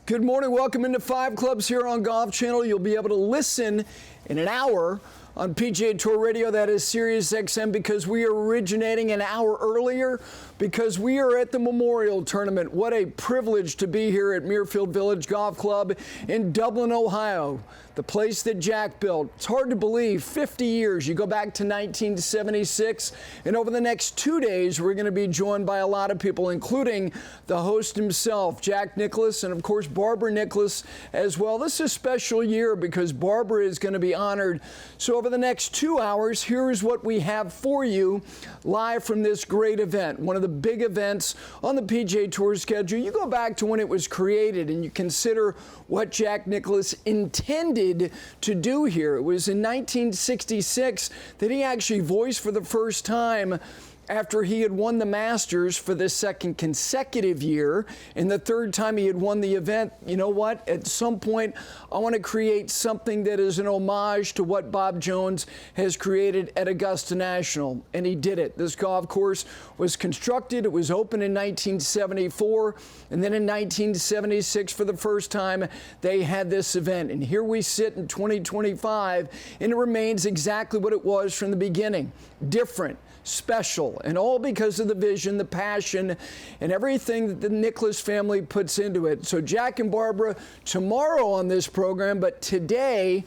Good morning. Welcome into Five Clubs here on Golf Channel. You'll be able to listen in an hour on PGA Tour Radio. That is Sirius XM, because we are originating an hour earlier because we are at the Memorial Tournament. What a privilege to be here at Muirfield Village Golf Club in Dublin, Ohio, the place that Jack built. It's hard to believe, 50 years. You go back to 1976, and over the next 2 days, we're going to be joined by a lot of people, including the host himself, Jack Nicklaus, and of course, Barbara Nicklaus as well. This is a special year because Barbara is going to be honored. So over the next 2 hours, here is what we have for you live from this great event, one of the big events on the PGA Tour schedule. You go back to when it was created and you consider what Jack Nicklaus intended to do here. It was in 1966 that he actually voiced for the first time, after he had won the Masters for the second consecutive year, and the third time he had won the event, you know what? At some point, I want to create something that is an homage to what Bob Jones has created at Augusta National, and he did it. This golf course was constructed. It was opened in 1974, and then in 1976, for the first time, they had this event. And here we sit in 2025, and it remains exactly what it was from the beginning. Different, special, and all because of the vision, the passion, and everything that the Nicklaus family puts into it. So Jack and Barbara tomorrow on this program, but today,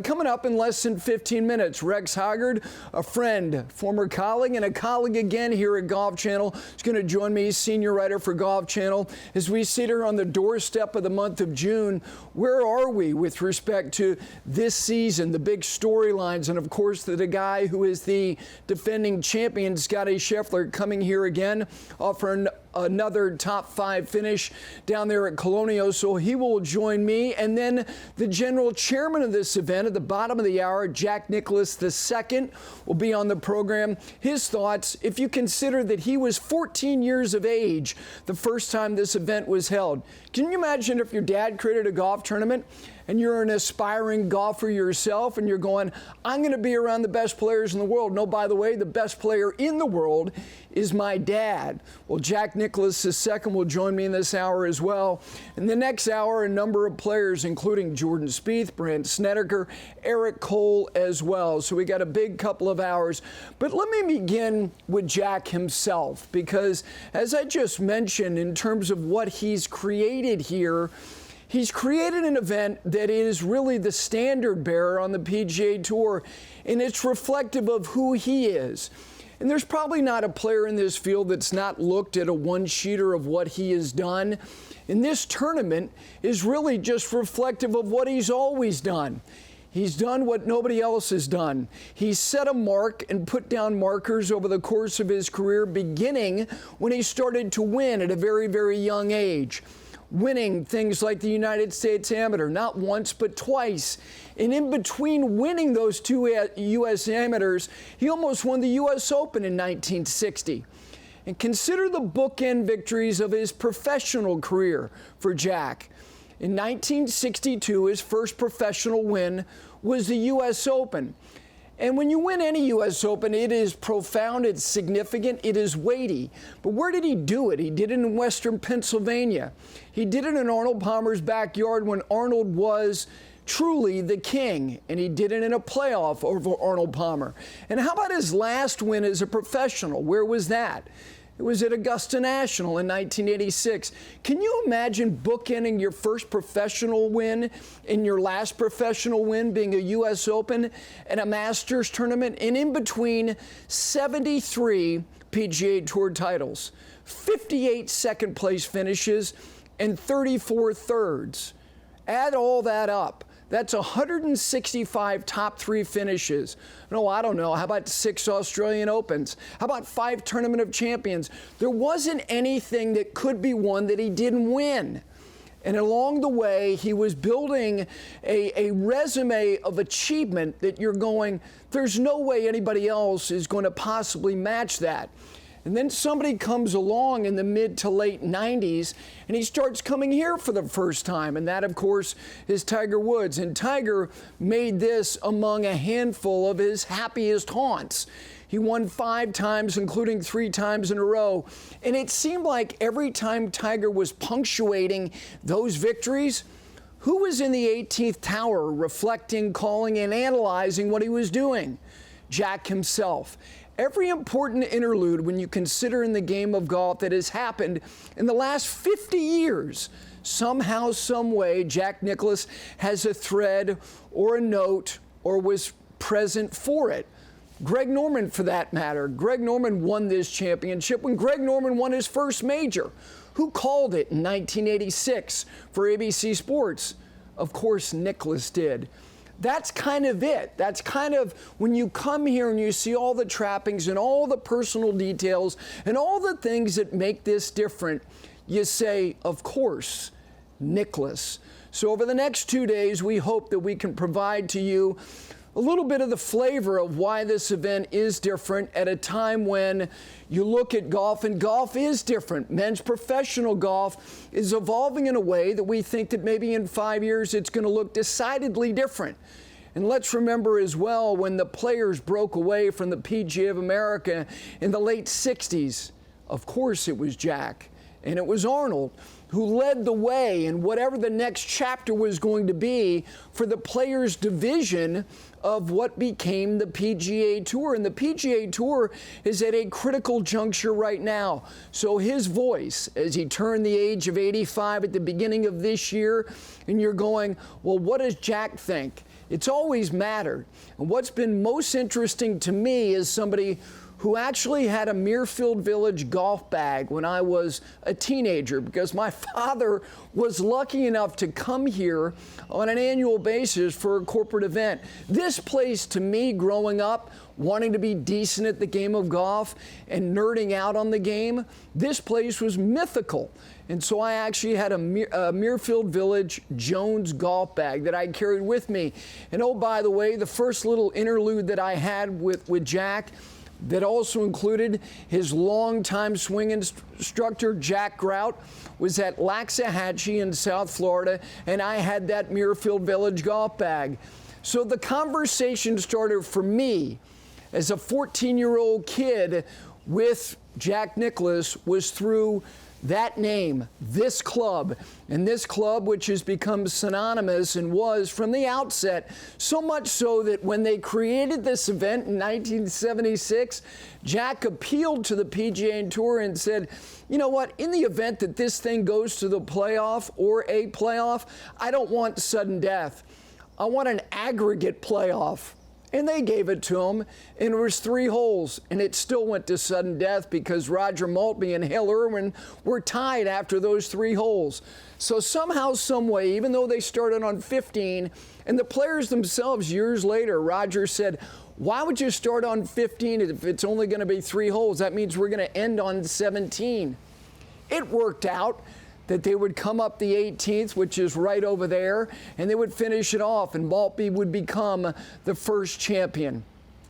coming up in less than 15 minutes, Rex Hoggard, a friend, former colleague, and a colleague again here at Golf Channel, is going to join me, senior writer for Golf Channel, as we sit here on the doorstep of the month of June. Where are we with respect to this season, the big storylines, and of course the guy who is the defending champion, Scottie Scheffler, coming here again, offering another top 5 finish down there at Colonial, so he will join me. And then the general chairman of this event at the bottom of the hour, Jack Nicklaus II, will be on the program. His thoughts, if you consider that he was 14 years of age the first time this event was held. Can you imagine if your dad created a golf tournament and you're an aspiring golfer yourself and you're going, I'm going to be around the best players in the world. No, by the way, the best player in the world is my dad. Well, Jack Nicklaus II will join me in this hour as well. In the next hour, a number of players, including Jordan Spieth, Brandt Snedeker, Eric Cole as well. So we got a big couple of hours. But let me begin with Jack himself, because as I just mentioned, in terms of what he's created here, he's created an event that is really the standard bearer on the PGA Tour, and it's reflective of who he is. And there's probably not a player in this field that's not looked at a one-sheeter of what he has done. And this tournament is really just reflective of what he's always done. He's done what nobody else has done. He's set a mark and put down markers over the course of his career, beginning when he started to win at a very, very young age. Winning things like the United States Amateur, not once, but twice. And in between winning those 2 U.S. Amateurs, he almost won the U.S. Open in 1960. And consider the bookend victories of his professional career for Jack. In 1962, his first professional win was the U.S. Open. And when you win any U.S. Open, it is profound, it's significant, it is weighty. But where did he do it? He did it in Western Pennsylvania. He did it in Arnold Palmer's backyard when Arnold was truly the king, and he did it in a playoff over Arnold Palmer. And how about his last win as a professional? Where was that? It was at Augusta National in 1986. Can you imagine bookending your first professional win and your last professional win being a U.S. Open and a Masters tournament, and in between 73 PGA Tour titles, 58 second-place finishes, and 34 thirds? Add all that up. That's 165 top 3 finishes. No, I don't know. How about 6 Australian Opens? How about 5 Tournament of Champions? There wasn't anything that could be won that he didn't win. And along the way, he was building a resume of achievement that you're going, there's no way anybody else is going to possibly match that. And then somebody comes along in the mid to late 90s and he starts coming here for the first time. And that, of course, is Tiger Woods. And Tiger made this among a handful of his happiest haunts. He won 5 times, including 3 times in a row. And it seemed like every time Tiger was punctuating those victories, who was in the 18th tower reflecting, calling, and analyzing what he was doing? Jack himself. Every important interlude when you consider in the game of golf that has happened in the last 50 years, somehow, some way, Jack Nicklaus has a thread or a note or was present for it. Greg Norman, for that matter. Greg Norman won this championship when Greg Norman won his first major. Who called it in 1986 for ABC Sports? Of course, Nicklaus did. That's kind of it. That's kind of when you come here and you see all the trappings and all the personal details and all the things that make this different, you say, of course, Nicklaus. So over the next 2 days, we hope that we can provide to you a little bit of the flavor of why this event is different at a time when you look at golf, and golf is different. Men's professional golf is evolving in a way that we think that maybe in 5 years it's going to look decidedly different. And let's remember as well, when the players broke away from the PGA of America in the late 60s, of course it was Jack and it was Arnold who led the way in whatever the next chapter was going to be for the players' division of what became the PGA Tour. And the PGA Tour is at a critical juncture right now. So his voice, as he turned the age of 85 at the beginning of this year, and you're going, well, what does Jack think? It's always mattered. And what's been most interesting to me is somebody who actually had a Muirfield Village golf bag when I was a teenager, because my father was lucky enough to come here on an annual basis for a corporate event. This place, to me, growing up, wanting to be decent at the game of golf and nerding out on the game, this place was mythical. And so I actually had a Muirfield Village Jones golf bag that I carried with me. And oh, by the way, the first little interlude that I had with Jack, that also included his longtime swing instructor, Jack Grout, was at Waxahachie in South Florida, and I had that Muirfield Village golf bag. So the conversation started for me as a 14-year-old kid with Jack Nicklaus was through that name, this club, and this club which has become synonymous and was from the outset, so much so that when they created this event in 1976, Jack appealed to the PGA Tour and said, you know what, in the event that this thing goes to the playoff or a playoff, I don't want sudden death. I want an aggregate playoff. And they gave it to him, and it was 3 holes, and it still went to sudden death because Roger Maltby and Hale Irwin were tied after those 3 holes. So somehow, some way, even though they started on 15, and the players themselves years later, Roger said, why would you start on 15 if it's only going to be 3 holes? That means we're going to end on 17. It worked out that they would come up the 18th, which is right over there, and they would finish it off, and Maltby would become the first champion.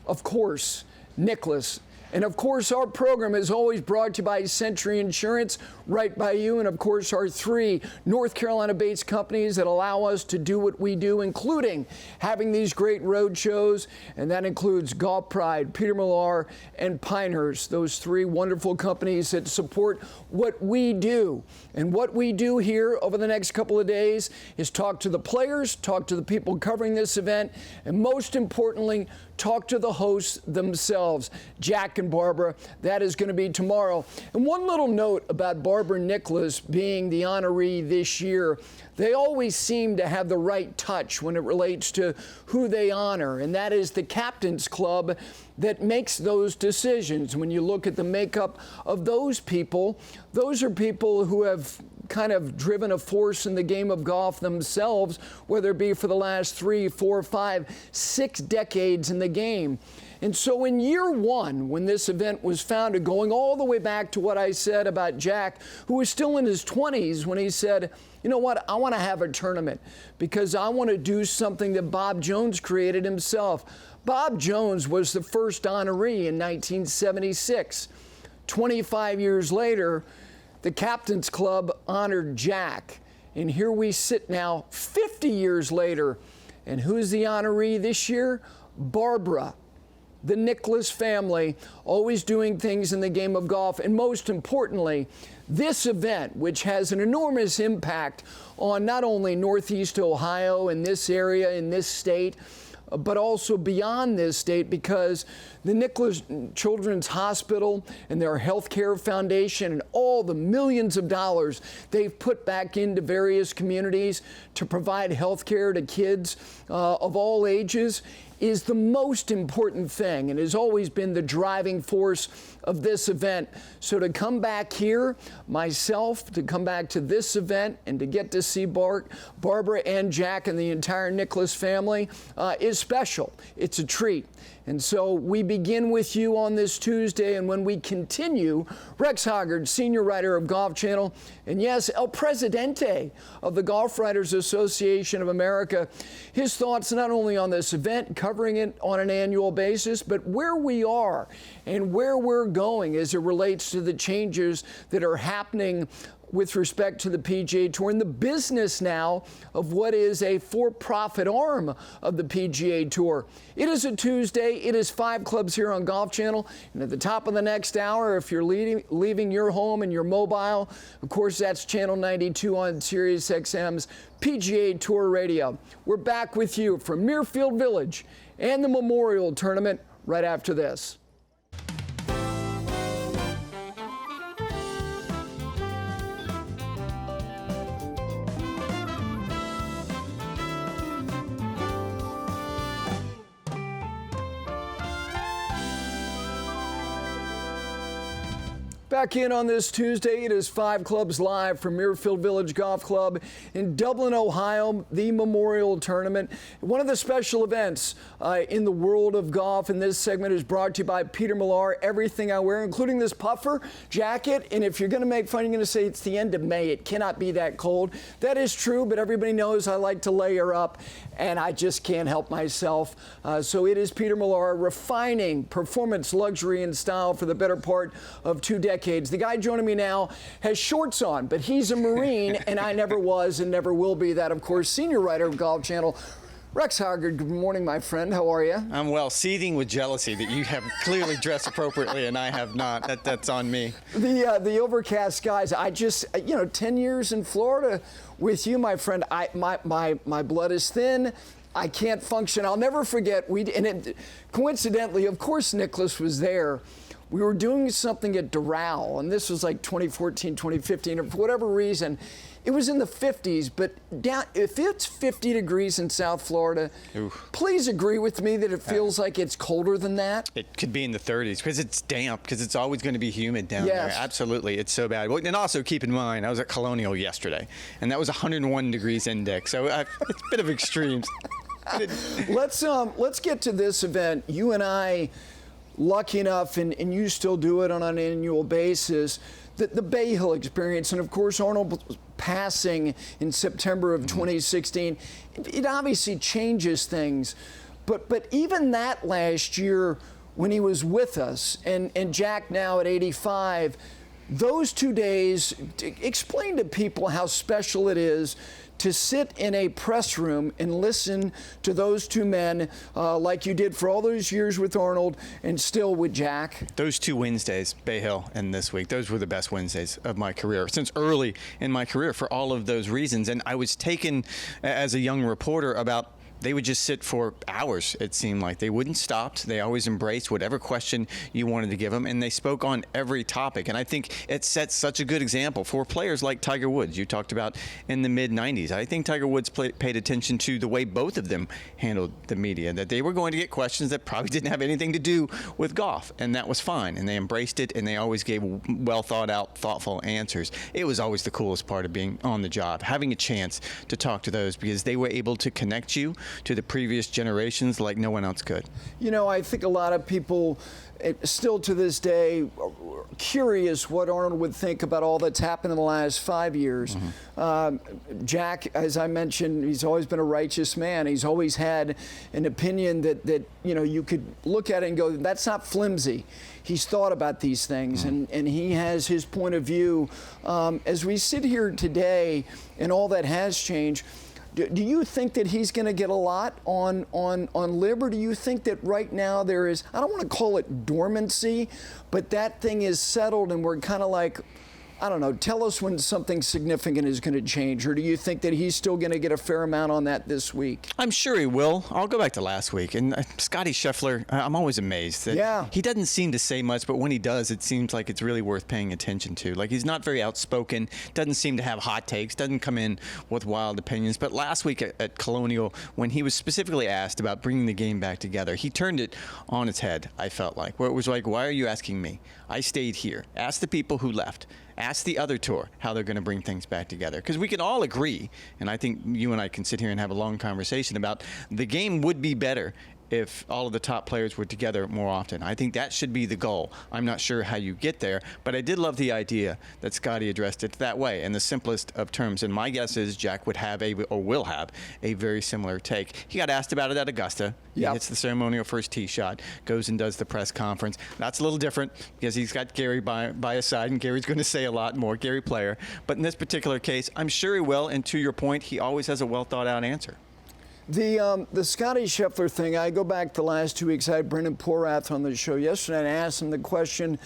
Of course, Nicklaus. And of course, our program is always brought to you by Century Insurance, right by you, and of course, our 3 North Carolina-based companies that allow us to do what we do, including having these great road shows, and that includes Golf Pride, Peter Millar, and Pinehurst, those 3 wonderful companies that support what we do. And what we do here over the next couple of days is talk to the players, talk to the people covering this event, and most importantly, talk to the hosts themselves, Jack and Barbara. That is going to be tomorrow. And one little note about Barbara Nicklaus being the honoree this year, they always seem to have the right touch when it relates to who they honor, and that is the Captain's Club that makes those decisions. When you look at the makeup of those are people who have kind of driven a force in the game of golf themselves, whether it be for the last 3, 4, 5, 6 decades in the game. And so in year 1, when this event was founded, going all the way back to what I said about Jack, who was still in his 20s when he said, you know what, I want to have a tournament because I want to do something that Bob Jones created himself. Bob Jones was the first honoree in 1976. 25 years later, the Captain's Club honored Jack. And here we sit now, 50 years later. And who's the honoree this year? Barbara. The Nicklaus family, always doing things in the game of golf. And most importantly, this event, which has an enormous impact on not only Northeast Ohio and this area in this state, but also beyond this state, because the Nicklaus Children's Hospital and their healthcare foundation and all the millions of dollars they've put back into various communities to provide healthcare to kids of all ages is the most important thing and has always been the driving force of this event. So to come back here, myself, to come back to this event and to get to see Barbara and Jack and the entire Nicklaus family is special. It's a treat. And so we begin with you on this Tuesday, and when we continue, Rex Hoggard, senior writer of Golf Channel, and yes, El Presidente of the Golf Writers Association of America, his thoughts not only on this event, covering it on an annual basis, but where we are and where we're going as it relates to the changes that are happening with respect to the PGA Tour and the business now of what is a for-profit arm of the PGA Tour. It is a Tuesday. It is 5 Clubs here on Golf Channel. And at the top of the next hour, if you're leaving your home and your mobile, of course, that's Channel 92 on Sirius XM's PGA Tour Radio. We're back with you from Muirfield Village and the Memorial Tournament right after this. Back in on this Tuesday, it is 5 Clubs live from Muirfield Village Golf Club in Dublin, Ohio, the Memorial Tournament. One of the special events in the world of golf in this segment is brought to you by Peter Millar. Everything I wear, including this puffer jacket. And if you're going to make fun, you're going to say it's the end of May. It cannot be that cold. That is true, but everybody knows I like to layer up, and I just can't help myself. So it is Peter Millar refining performance, luxury, and style for the better part of 2 decades. The guy joining me now has shorts on, but he's a Marine, and I never was and never will be that, of course, senior writer of Golf Channel. Rex Hoggard, good morning, my friend. How are you? I'm well, seething with jealousy that you have clearly dressed appropriately and I have not. That's on me. The overcast skies. I just, 10 years in Florida with you, my friend. My blood is thin. I can't function. I'll never forget. Coincidentally, of course, Nicklaus was there. We were doing something at Doral, and this was like 2014, 2015, or for whatever reason. It was in the 50s, but if it's 50 degrees in South Florida, oof, please agree with me that it feels like it's colder than that. It could be in the 30s because it's damp, because it's always going to be humid down there. Absolutely, it's so bad. And also keep in mind, I was at Colonial yesterday, and that was 101 degrees index, so it's a bit of extremes. Let's get to this event. You and I, lucky enough, and you still do it on an annual basis, the Bay Hill experience, and of course Arnold passing in September of 2016, it obviously changes things. But even that last year when he was with us, and Jack now at 85, those 2 days, explain to people how special it is to sit in a press room and listen to those 2 men like you did for all those years with Arnold and still with Jack. Those 2 Wednesdays, Bay Hill and this week, those were the best Wednesdays of my career, since early in my career, for all of those reasons. And I was taken as a young reporter about they would just sit for hours, it seemed like. They wouldn't stop. They always embraced whatever question you wanted to give them, and they spoke on every topic. And I think it sets such a good example for players like Tiger Woods, you talked about in the mid-'90s. I think Tiger Woods paid attention to the way both of them handled the media, that they were going to get questions that probably didn't have anything to do with golf, and that was fine. And they embraced it, and they always gave well-thought-out, thoughtful answers. It was always the coolest part of being on the job, having a chance to talk to those, because they were able to connect you to the previous generations like no one else could. You know, I think a lot of people still to this day curious what Arnold would think about all that's happened in the last 5 years. Jack, as I mentioned, he's always been a righteous man. He's always had an opinion that you know, you could look at it and go, that's not flimsy. He's thought about these things, and he has his point of view. As we sit here today and all that has changed, do you think that he's going to get a lot on LIV, or do you think that right now there is, I don't want to call it dormancy, but that thing is settled and we're kind of like, I don't know, tell us when something significant is going to change, or do you think that he's still going to get a fair amount on that this week? I'm sure he will. I'll go back to last week. And Scottie Scheffler, I'm always amazed that he doesn't seem to say much, but when he does, it seems like it's really worth paying attention to. Like, he's not very outspoken, doesn't seem to have hot takes, doesn't come in with wild opinions. But last week at Colonial, when he was specifically asked about bringing the game back together, he turned it on its head, I felt like, where it was like, why are you asking me? I stayed here. Ask the people who left. Ask the other tour how they're going to bring things back together. Because we can all agree, and I think you and I can sit here and have a long conversation about the game would be better if all of the top players were together more often. I think that should be the goal. I'm not sure how you get there, but I did love the idea that Scottie addressed it that way in the simplest of terms. And my guess is Jack would have will have a very similar take. He got asked about it at Augusta. He hits the ceremonial first tee shot, goes and does the press conference. That's a little different because he's got Gary by his side, and Gary's going to say a lot more, Gary Player. But in this particular case, I'm sure he will. And to your point, he always has a well thought out answer. The Scottie Scheffler thing, I go back the last 2 weeks. I had Brendan Porath on the show yesterday, and I asked him the question,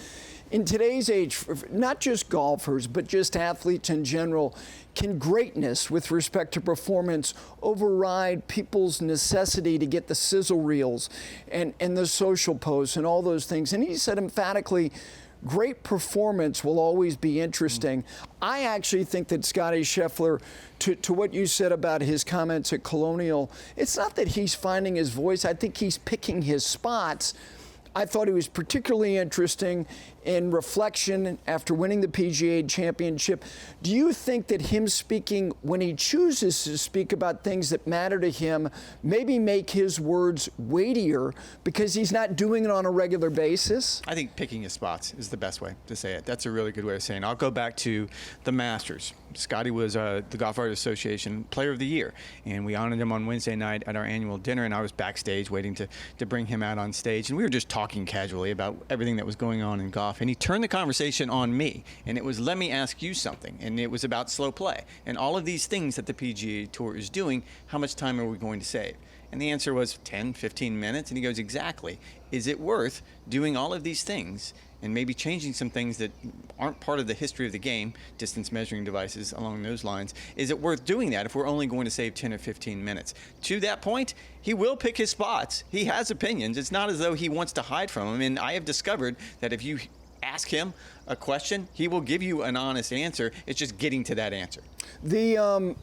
in today's age, not just golfers, but just athletes in general, can greatness with respect to performance override people's necessity to get the sizzle reels and the social posts and all those things? And he said emphatically, great performance will always be interesting. I actually think that Scottie Scheffler, to what you said about his comments at Colonial, it's not that he's finding his voice. I think he's picking his spots. I thought he was particularly interesting in reflection after winning the PGA Championship. Do you think that him speaking, when he chooses to speak about things that matter to him, maybe make his words weightier because he's not doing it on a regular basis? I think picking his spots is the best way to say it. That's a really good way of saying it. I'll go back to the Masters. Scottie was the Golf Writers Association Player of the Year, and we honored him on Wednesday night at our annual dinner, and I was backstage waiting to bring him out on stage, and we were just talking casually about everything that was going on in golf, and he turned the conversation on me, and it was, let me ask you something, and it was about slow play, and all of these things that the PGA Tour is doing, how much time are we going to save? And the answer was 10, 15 minutes, and he goes, exactly. Is it worth doing all of these things and maybe changing some things that aren't part of the history of the game, distance measuring devices along those lines? Is it worth doing that if we're only going to save 10 or 15 minutes? To that point, he will pick his spots. He has opinions. It's not as though he wants to hide from them. And I have discovered that if you ask him a question, he will give you an honest answer. It's just getting to that answer. The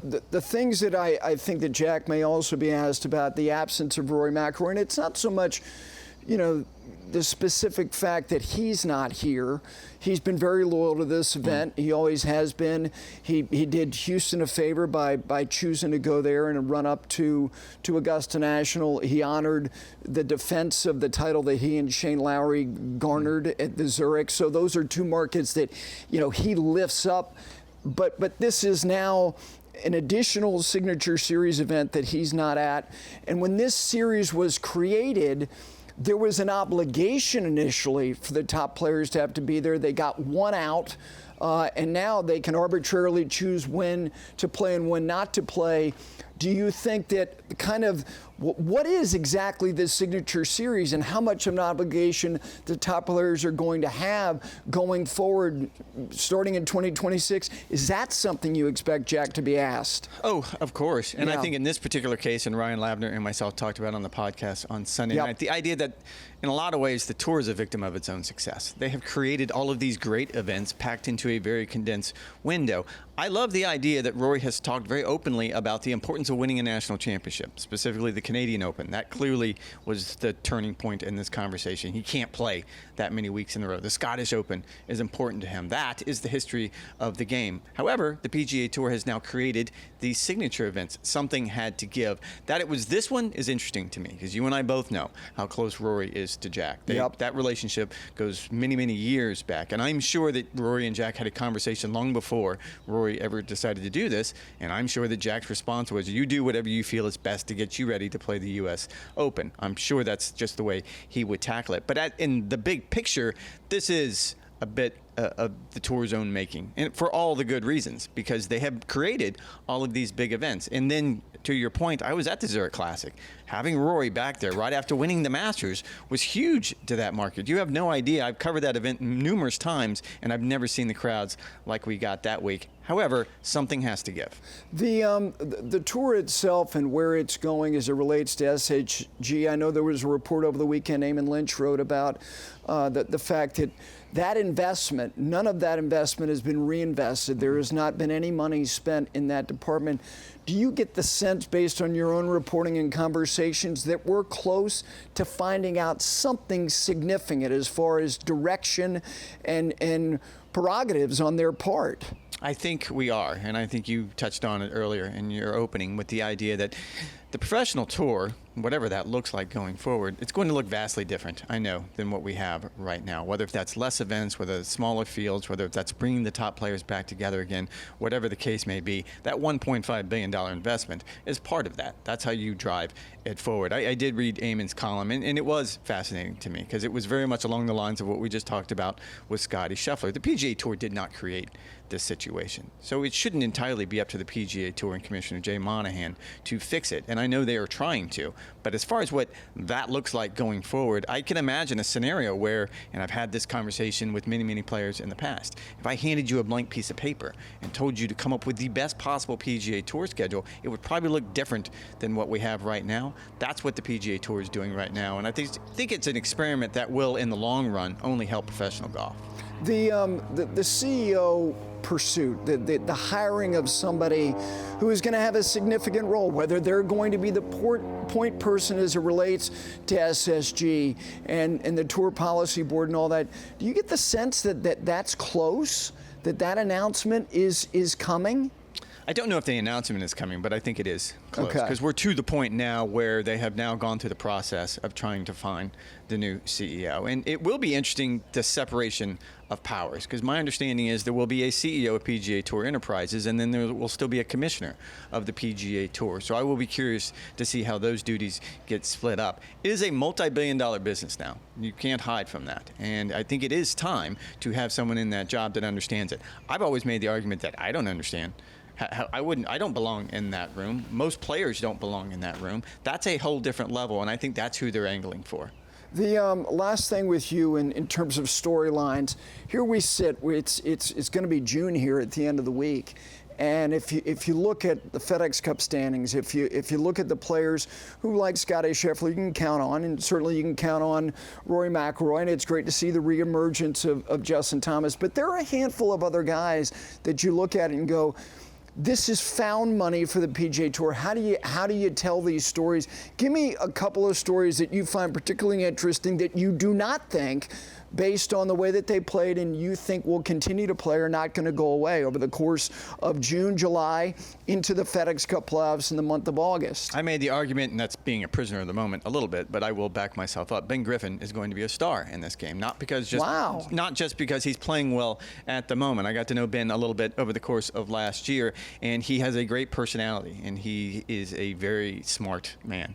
things that I think that Jack may also be asked about, the absence of Rory McIlroy, and it's not so much, you know, the specific fact that he's not here. He's been very loyal to this event. He always has been. He did Houston a favor by choosing to go there and run up to Augusta National. He honored the defense of the title that he and Shane Lowry garnered at the Zurich. So those are two markets that, you know, he lifts up. But this is now an additional Signature Series event that he's not at. And when this series was created, there was an obligation initially for the top players to have to be there. They got one out, and now they can arbitrarily choose when to play and when not to play. Do you think that kind of what is exactly this Signature Series and how much of an obligation the top players are going to have going forward starting in 2026? Is that something you expect Jack to be asked? Oh, of course. And I think in this particular case, and Ryan Labner and myself talked about on the podcast on Sunday night, the idea that in a lot of ways the tour is a victim of its own success. They have created all of these great events packed into a very condensed window. I love the idea that Rory has talked very openly about the importance of winning a national championship, specifically the Canadian Open. That clearly was the turning point in this conversation. He can't play that many weeks in a row. The Scottish Open is important to him. That is the history of the game. However, the PGA Tour has now created these signature events. Something had to give. That it was this one is interesting to me, because you and I both know how close Rory is to Jack. That relationship goes many, many years back. And I'm sure that Rory and Jack had a conversation long before Rory ever decided to do this. And I'm sure that Jack's response was, you do whatever you feel is best to get you ready to play the U.S. Open. I'm sure that's just the way he would tackle it. But in the big picture, this is a bit of the Tour's own making, and for all the good reasons, because they have created all of these big events. And then, to your point, I was at the Zurich Classic. Having Rory back there right after winning the Masters was huge to that market. You have no idea. I've covered that event numerous times, and I've never seen the crowds like we got that week. However, something has to give. The tour itself and where it's going as it relates to SHG, I know there was a report over the weekend Eamon Lynch wrote about the fact that investment, none of that investment has been reinvested. There has not been any money spent in that department. Do you get the sense, based on your own reporting and conversations, that we're close to finding out something significant as far as direction and prerogatives on their part? I think we are, and I think you touched on it earlier in your opening with the idea that the professional tour, whatever that looks like going forward, it's going to look vastly different, I know, than what we have right now. Whether if that's less events, whether it's smaller fields, whether if that's bringing the top players back together again, whatever the case may be, that $1.5 billion investment is part of that. That's how you drive it forward. I did read Eamon's column, and it was fascinating to me, because it was very much along the lines of what we just talked about with Scottie Scheffler. The PGA Tour did not create this situation, so it shouldn't entirely be up to the PGA Tour and Commissioner Jay Monahan to fix it, and I know they are trying to. But as far as what that looks like going forward, I can imagine a scenario where, and I've had this conversation with many, many players in the past, if I handed you a blank piece of paper and told you to come up with the best possible PGA Tour schedule, it would probably look different than what we have right now. That's what the PGA Tour is doing right now, and I think it's an experiment that will, in the long run, only help professional golf. The CEO pursuit, the hiring of somebody who is going to have a significant role, whether they're going to be the point person as it relates to SSG and the Tour Policy Board and all that. Do you get the sense that that's close, that announcement is coming? I don't know if the announcement is coming, but I think it is close, because we're to the point now where they have now gone through the process of trying to find the new CEO. And it will be interesting, the separation of powers, because my understanding is there will be a CEO of PGA Tour Enterprises, and then there will still be a commissioner of the PGA Tour. So I will be curious to see how those duties get split up. It is a multi-billion-dollar business now. You can't hide from that. And I think it is time to have someone in that job that understands it. I've always made the argument that I don't understand. I don't belong in that room. Most players don't belong in that room. That's a whole different level, and I think that's who they're angling for. The last thing with you in terms of storylines, here we sit. It's going to be June here at the end of the week, and if you look at the FedEx Cup standings, if you look at the players who, like Scottie Scheffler, you can count on, and certainly you can count on Rory McIlroy, and it's great to see the reemergence of Justin Thomas. But there are a handful of other guys that you look at and go, this is found money for the PGA Tour. How do you tell these stories? Give me a couple of stories that you find particularly interesting that you do not think, based on the way that they played and you think will continue to play, are not going to go away over the course of June, July, into the FedEx Cup playoffs in the month of August. I made the argument, and that's being a prisoner of the moment a little bit, but I will back myself up. Ben Griffin is going to be a star in this game, not just because he's playing well at the moment. I got to know Ben a little bit over the course of last year, and he has a great personality, and he is a very smart man.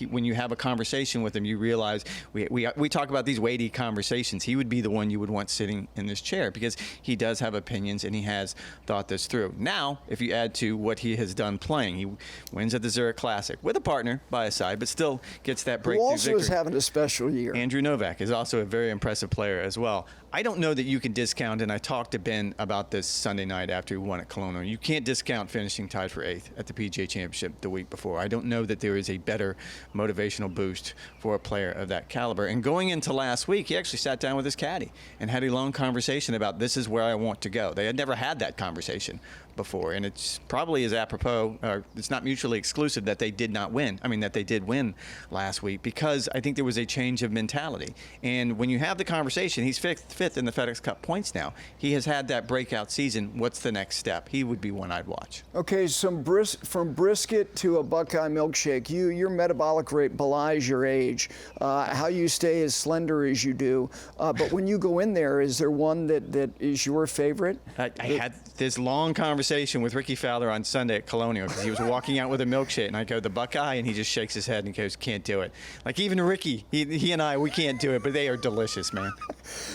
When you have a conversation with him, you realize we talk about these weighty conversations. He would be the one you would want sitting in this chair, because he does have opinions and he has thought this through. Now, if you add to what he has done playing, he wins at the Zurich Classic with a partner by his side, but still gets that breakthrough victory. Who also is having a special year. Andrew Novak is also a very impressive player as well. I don't know that you can discount, and I talked to Ben about this Sunday night after he won at Kelowna. You can't discount finishing tied for 8th at the PGA Championship the week before. I don't know that there is a better motivational boost for a player of that caliber. And going into last week, he actually sat down with his caddy and had a long conversation about, this is where I want to go. They had never had that conversation before, and it's probably is apropos, it's not mutually exclusive that they did not win. I mean, that they did win last week, because I think there was a change of mentality. And when you have the conversation, he's fifth in the FedEx Cup points now. He has had that breakout season. What's the next step? He would be one I'd watch. Okay, from brisket to a Buckeye milkshake, your metabolic rate belies your age. How you stay as slender as you do. But when you go in there, is there one that is your favorite? I had this long conversation with Ricky Fowler on Sunday at Colonial, because he was walking out with a milkshake, and I go, the Buckeye, and he just shakes his head and goes, can't do it. Like, even Ricky, he and I, we can't do it, but they are delicious, man.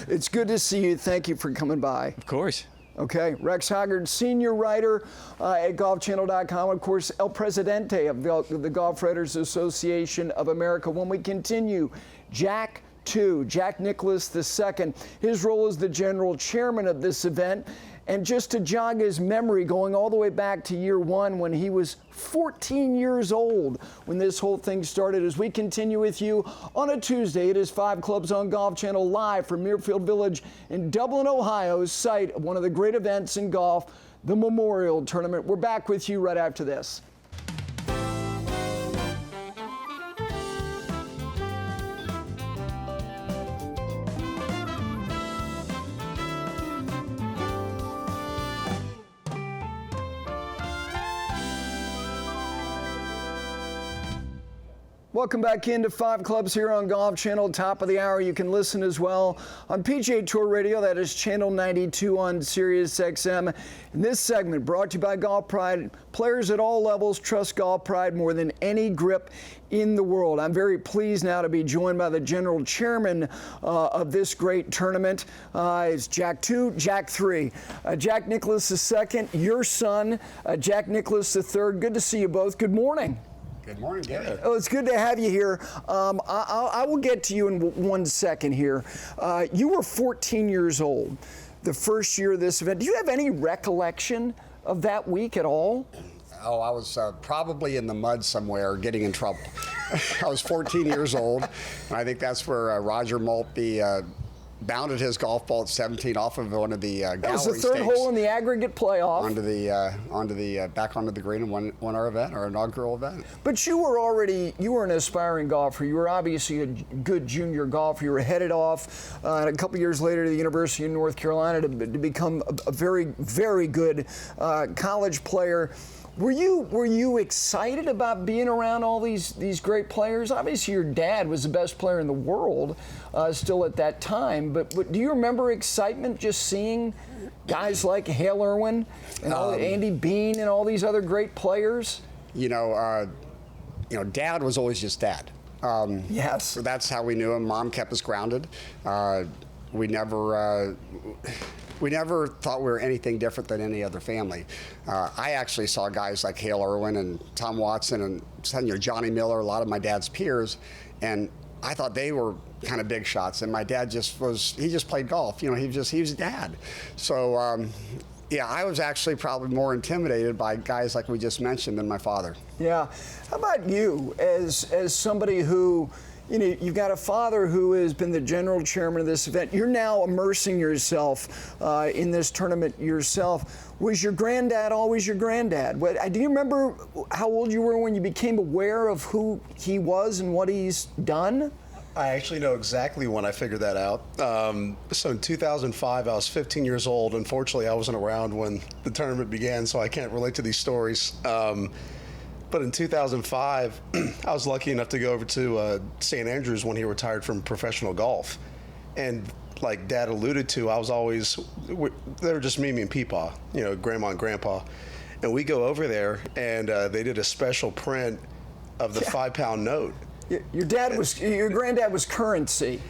It's good to see you. Thank you for coming by. Of course. Okay, Rex Hoggard, senior writer at golfchannel.com, of course, El Presidente of the Golf Writers Association of America. When we continue, Jack Nicklaus II, his role as the general chairman of this event. And just to jog his memory, going all the way back to year one when he was 14 years old when this whole thing started. As we continue with you on a Tuesday, it is 5 Clubs on Golf Channel, live from Muirfield Village in Dublin, Ohio, site of one of the great events in golf, the Memorial Tournament. We're back with you right after this. Welcome back into 5 Clubs here on Golf Channel. Top of the hour. You can listen as well on PGA Tour Radio. That is channel 92 on Sirius XM. In this segment, brought to you by Golf Pride. Players at all levels trust Golf Pride more than any grip in the world. I'm very pleased now to be joined by the general chairman of this great tournament. It's Jack II, Jack III. Jack Nicklaus II, your son, Jack Nicklaus III. Good to see you both. Good morning. Good morning, Gary. Oh, it's good to have you here. I will get to you in 1 second here. You were 14 years old the first year of this event. Do you have any recollection of that week at all? Oh, I was probably in the mud somewhere getting in trouble. I was 14 years old, and I think that's where Roger Maltby bounded his golf ball at 17 off of one of the gallery stakes. That was the third hole in the aggregate playoff. Back onto the green and won our event, our inaugural event. But you were an aspiring golfer. You were obviously a good junior golfer. You were headed off a couple years later to the University of North Carolina to become a very, very good college player. Were you excited about being around all these great players? Obviously, your dad was the best player in the world still at that time. But do you remember excitement just seeing guys like Hale Irwin and Andy Bean and all these other great players? Dad was always just Dad. Yes. That's how we knew him. Mom kept us grounded. We never thought we were anything different than any other family. I actually saw guys like Hale Irwin and Tom Watson and Johnny Miller, a lot of my dad's peers, and I thought they were kind of big shots. And my dad he just played golf. He was Dad. So I was actually probably more intimidated by guys like we just mentioned than my father. Yeah. How about you, as somebody who, you've got a father who has been the general chairman of this event. You're now immersing yourself in this tournament yourself. Was your granddad always your granddad? Do you remember how old you were when you became aware of who he was and what he's done? I actually know exactly when I figured that out. So in 2005, I was 15 years old. Unfortunately, I wasn't around when the tournament began, so I can't relate to these stories. But in 2005, I was lucky enough to go over to St. Andrews when he retired from professional golf. And like Dad alluded to, I was always, they were just me and Peepaw, Grandma and Grandpa. And we go over there, and they did a special print of the 5-pound note. Your granddad was currency.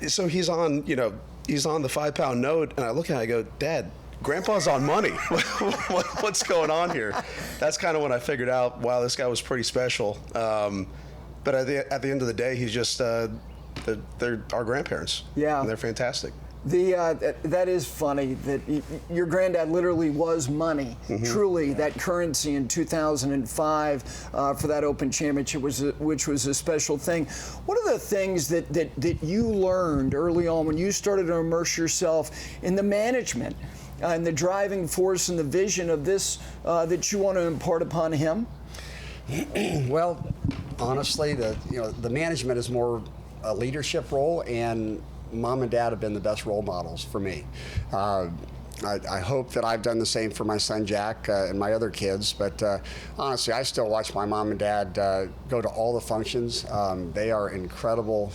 So he's on the 5-pound note, and I look at it and I go, Dad, Grandpa's on money. What's going on here? That's kind of when I figured out, wow, this guy was pretty special. But at the end of the day, he's just, they're our grandparents. Yeah. And they're fantastic. That is funny that your granddad literally was money, truly, that currency in 2005 for that Open Championship, which was a special thing. What are the things that you learned early on when you started to immerse yourself in the management and the driving force and the vision of this that you want to impart upon him? Well, honestly, the management is more a leadership role, and Mom and Dad have been the best role models for me. I hope that I've done the same for my son Jack and my other kids, but honestly, I still watch my mom and dad go to all the functions. They are incredible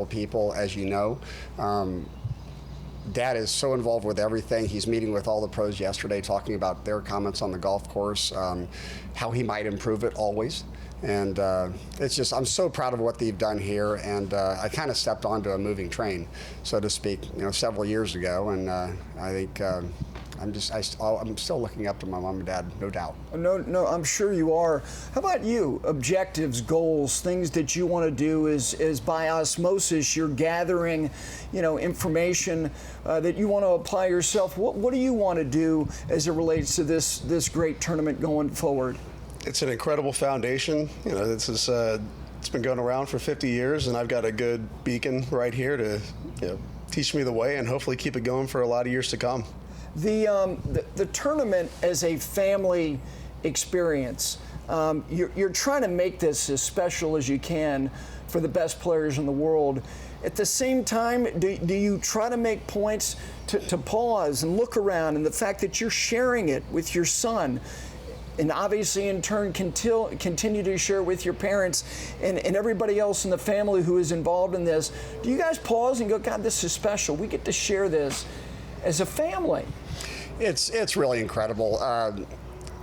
people, as you know. Dad is so involved with everything. He's meeting with all the pros yesterday, talking about their comments on the golf course, how he might improve it always. And it's just, I'm so proud of what they've done here. And I kind of stepped onto a moving train, so to speak, several years ago. And I think I'm still looking up to my mom and dad, no doubt. No, I'm sure you are. How about you? Objectives, goals, things that you want to do is by osmosis, you're gathering, information that you want to apply yourself. What do you want to do as it relates to this great tournament going forward? It's an incredible foundation. It's been going around for 50 years, and I've got a good beacon right here to teach me the way and hopefully keep it going for a lot of years to come. The tournament as a family experience, you're trying to make this as special as you can for the best players in the world. At the same time, do you try to make points to pause and look around, and the fact that you're sharing it with your son, and obviously in turn continue to share it with your parents and everybody else in the family who is involved in this? Do you guys pause and go, God, this is special. We get to share this as a family? It's really incredible.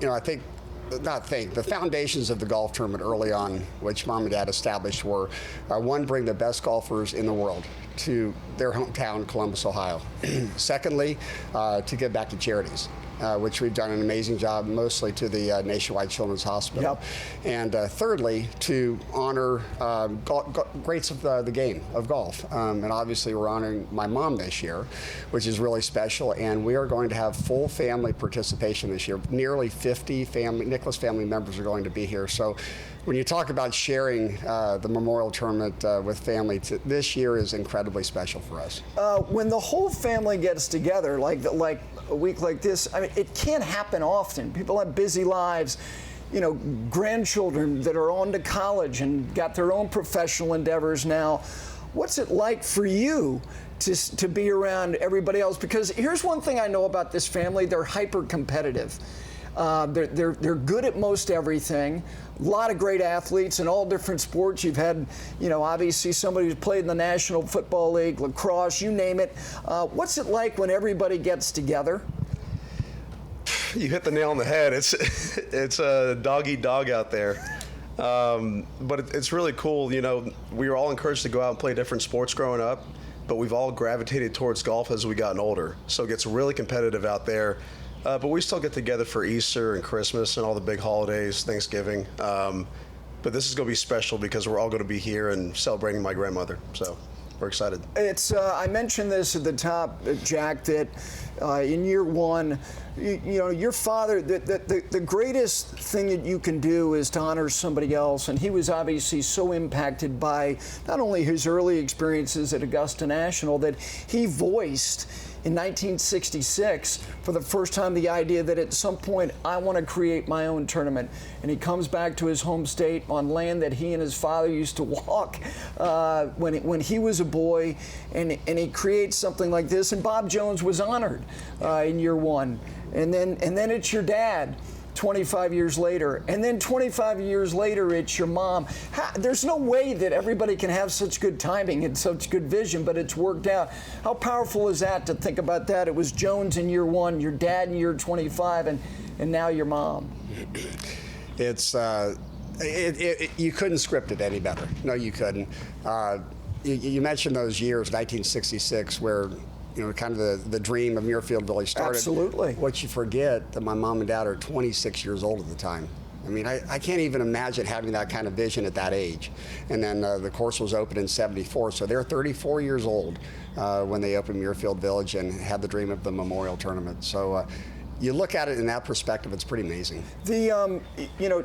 The foundations of the golf tournament early on, which Mom and Dad established, were one, bring the best golfers in the world to their hometown, Columbus, Ohio. Secondly, to give back to charities, which we've done an amazing job, mostly to the Nationwide Children's Hospital. Yep. And thirdly, to honor greats of the game of golf. And obviously we're honoring my mom this year, which is really special. And we are going to have full family participation this year. Nearly 50 Nicklaus family members are going to be here. So when you talk about sharing the memorial tournament with family, this year is incredibly special for us. When the whole family gets together, like a week like this, I mean, it can't happen often. People have busy lives, grandchildren that are on to college and got their own professional endeavors now. What's it like for you to be around everybody else? Because here's one thing I know about this family: they're hyper competitive. They're good at most everything. A lot of great athletes in all different sports. You've had, obviously somebody who's played in the National Football League, lacrosse, you name it. What's it like when everybody gets together? You hit the nail on the head. It's a dog eat dog out there. But it's really cool. We were all encouraged to go out and play different sports growing up, but we've all gravitated towards golf as we gotten older. So it gets really competitive out there. But we still get together for Easter and Christmas and all the big holidays, Thanksgiving. But this is going to be special because we're all going to be here and celebrating my grandmother. So we're excited. I mentioned this at the top, Jack, that in year one, your father, the greatest thing that you can do is to honor somebody else. And he was obviously so impacted by not only his early experiences at Augusta National that he voiced in 1966, for the first time, the idea that at some point, I want to create my own tournament. And he comes back to his home state on land that he and his father used to walk when he was a boy, and he creates something like this. And Bob Jones was honored in year one. And then it's your dad 25 years later. And then 25 years later, it's your mom. There's no way that everybody can have such good timing and such good vision, but it's worked out. How powerful is that to think about that? It was Jones in year one, your dad in year 25, and now your mom. It's you couldn't script it any better. No, you couldn't. You mentioned those years, 1966, where kind of the dream of Muirfield Village started. Absolutely. What you forget, that my mom and dad are 26 years old at the time. I mean, I can't even imagine having that kind of vision at that age. And then the course was opened in '74, so they're 34 years old when they opened Muirfield Village and had the dream of the memorial tournament. So you look at it in that perspective, it's pretty amazing.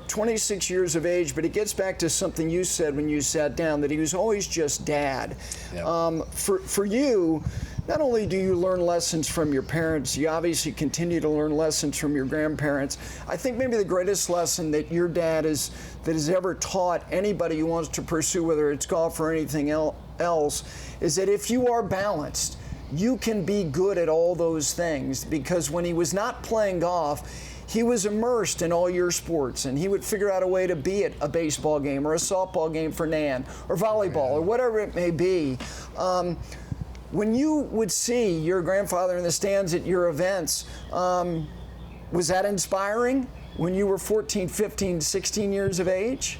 26 years of age, but it gets back to something you said when you sat down, that he was always just dad. Yep. For you, not only do you learn lessons from your parents, you obviously continue to learn lessons from your grandparents. I think maybe the greatest lesson that your dad has ever taught anybody who wants to pursue, whether it's golf or anything else, is that if you are balanced, you can be good at all those things. Because when he was not playing golf, he was immersed in all your sports, and he would figure out a way to be at a baseball game or a softball game for Nan, or volleyball, or whatever it may be. When you would see your grandfather in the stands at your events, was that inspiring when you were 14, 15, 16 years of age?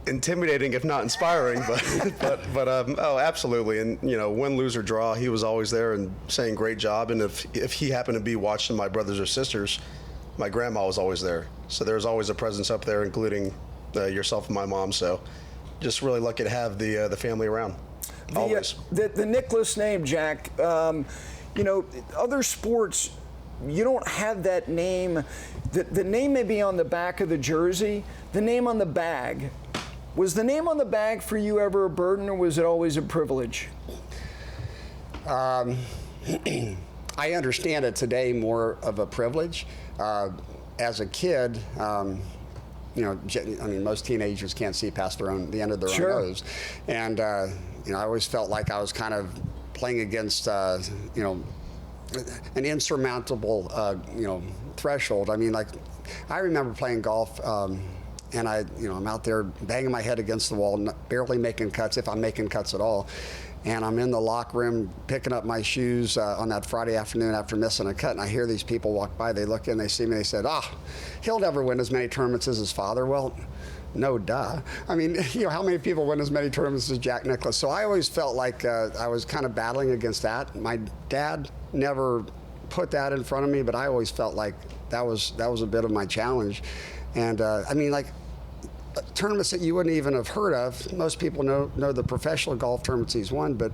Intimidating, if not inspiring, but oh, absolutely. And win, lose or draw, he was always there and saying great job. And if he happened to be watching my brothers or sisters, my grandma was always there. So there's always a presence up there, including yourself and my mom. So just really lucky to have the family around. Always. The Nicklaus name, Jack. Other sports, you don't have that name. The name may be on the back of the jersey. The name on the bag. Was the name on the bag for you ever a burden, or was it always a privilege? I understand it today more of a privilege. As a kid, most teenagers can't see past the end of their own nose, and I always felt like I was kind of playing against an insurmountable threshold. I mean, like, I remember playing golf. And I'm out there banging my head against the wall, barely making cuts, if I'm making cuts at all. And I'm in the locker room picking up my shoes on that Friday afternoon after missing a cut, and I hear these people walk by. They look in, they see me, they said, he'll never win as many tournaments as his father. Well, no duh. I mean, how many people win as many tournaments as Jack Nicklaus? So I always felt like I was kind of battling against that. My dad never put that in front of me, but I always felt like that was a bit of my challenge. And tournaments that you wouldn't even have heard of. Most people know the professional golf tournaments he's won, but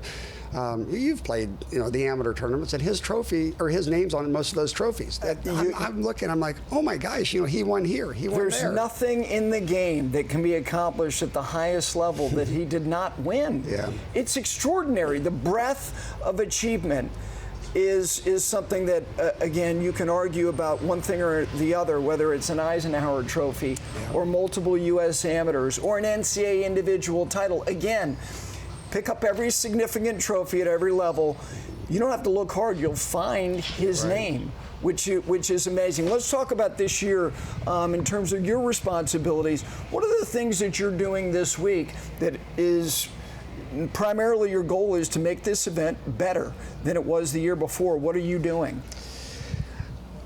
you've played, the amateur tournaments, and his trophy or his name's on most of those trophies. I'm looking, I'm like, oh my gosh, he won here, he won there. There's nothing in the game that can be accomplished at the highest level that he did not win. Yeah. It's extraordinary. The breadth of achievement is something that, again, you can argue about one thing or the other, whether it's an Eisenhower Trophy or multiple U.S. amateurs or an NCAA individual title. Again, pick up every significant trophy at every level. You don't have to look hard. You'll find his name, which is amazing. Let's talk about this year in terms of your responsibilities. What are the things that you're doing this week that is primarily your goal is to make this event better than it was the year before? What are you doing?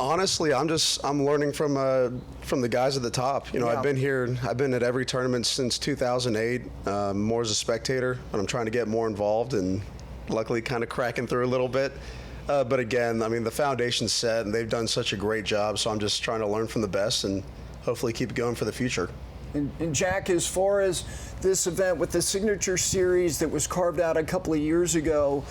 Honestly, I'm learning from the guys at the top. I've been at every tournament since 2008, more as a spectator, but I'm trying to get more involved and luckily kind of cracking through a little bit. But again, the foundation's set and they've done such a great job, so I'm just trying to learn from the best and hopefully keep it going for the future. And Jack, as far as this event with the Signature Series that was carved out a couple of years ago,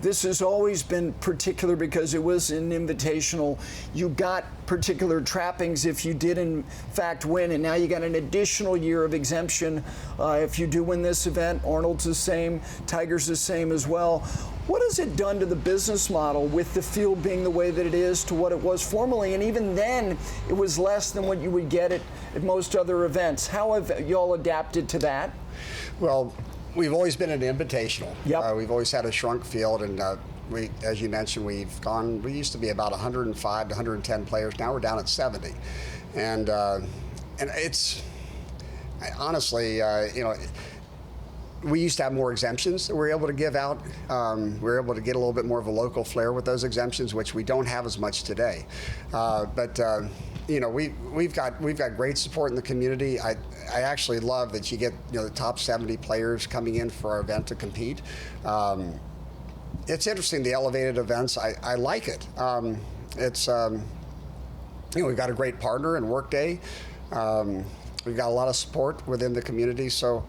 this has always been particular because it was an invitational. You got particular trappings if you did in fact win, and now you got an additional year of exemption if you do win this event. Arnold's the same, Tiger's the same as well. What has it done to the business model with the field being the way that it is to what it was formerly? And even then, it was less than what you would get at most other events. How have y'all adapted to that? Well, we've always been an invitational. Yep. We've always had a shrunk field, and we, as you mentioned, we used to be about 105 to 110 players. Now we're down at 70. And it's, honestly, we used to have more exemptions that we were able to give out. We were able to get a little bit more of a local flair with those exemptions, which we don't have as much today. We've got great support in the community. I actually love that you get the top 70 players coming in for our event to compete. It's interesting, the elevated events. I like it. We've got a great partner in Workday. We've got a lot of support within the community. So.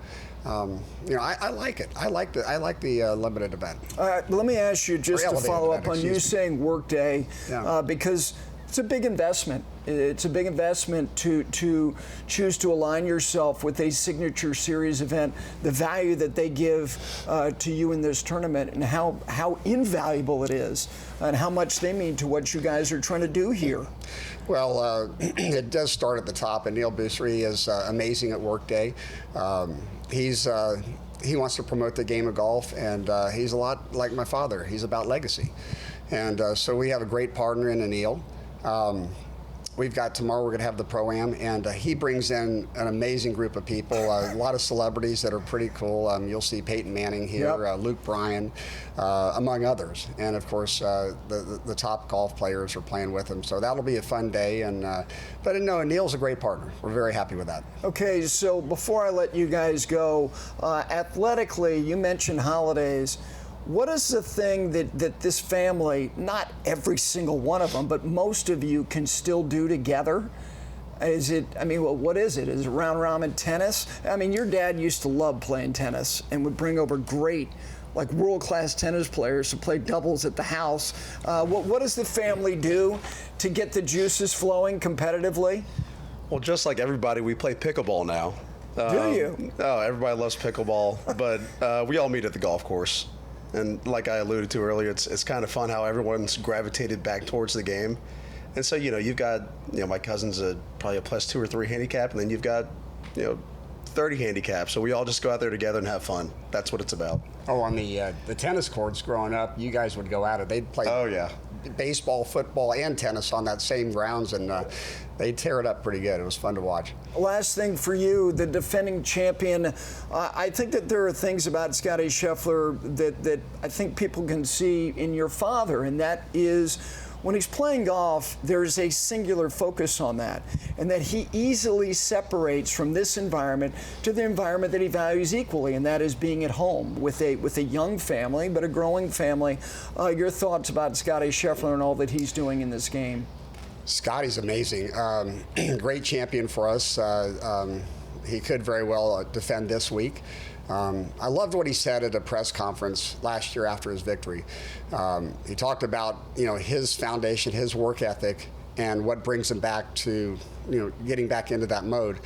I like it. I like the limited event. All right, let me ask you just to follow up on you saying Workday, Yeah. because it's a big investment. It's a big investment to choose to align yourself with a signature series event, the value that they give to you in this tournament, and how invaluable it is, and how much they mean to what you guys are trying to do here. Well, it does start at the top, and Neil Busri is amazing at Workday. He wants to promote the game of golf, and he's a lot like my father. He's about legacy. And so we have a great partner in Anil. We've got tomorrow, we're going to have the Pro-Am, and he brings in an amazing group of people, a lot of celebrities that are pretty cool. You'll see Peyton Manning here, Yep. Luke Bryan, among others. And of course, the top golf players are playing with him. So that'll be a fun day. But no, Neil's a great partner. We're very happy with that. Okay, so before I let you guys go, athletically, you mentioned holidays. What is the thing that this family, not every single one of them, but most of you can still do together? Is it, what is it? Is it round robin tennis? I mean, your dad used to love playing tennis and would bring over great, like world-class tennis players to play doubles at the house. What does the family do to get the juices flowing competitively? Well, just like everybody, we play pickleball now. Do you? Oh, everybody loves pickleball, but we all meet at the golf course. And like I alluded to earlier, it's kind of fun how everyone's gravitated back towards the game. And so, you've got, my cousin's probably a +2 or 3 handicap, and then you've got, 30 handicaps. So we all just go out there together and have fun. That's what it's about. Oh, on the tennis courts growing up, you guys would go at it. They'd play baseball, football, and tennis on that same grounds, and they'd tear it up pretty good. It was fun to watch. Last thing for you, the defending champion. I think that there are things about Scottie Scheffler that I think people can see in your father, and that is when he's playing golf, there's a singular focus on that, and that he easily separates from this environment to the environment that he values equally, and that is being at home with a young family, but a growing family. Your thoughts about Scottie Scheffler and all that he's doing in this game? Scottie's amazing. Great champion for us. He could very well defend this week. I loved what he said at a press conference last year after his victory. He talked about his foundation, his work ethic, and what brings him back to getting back into that mode.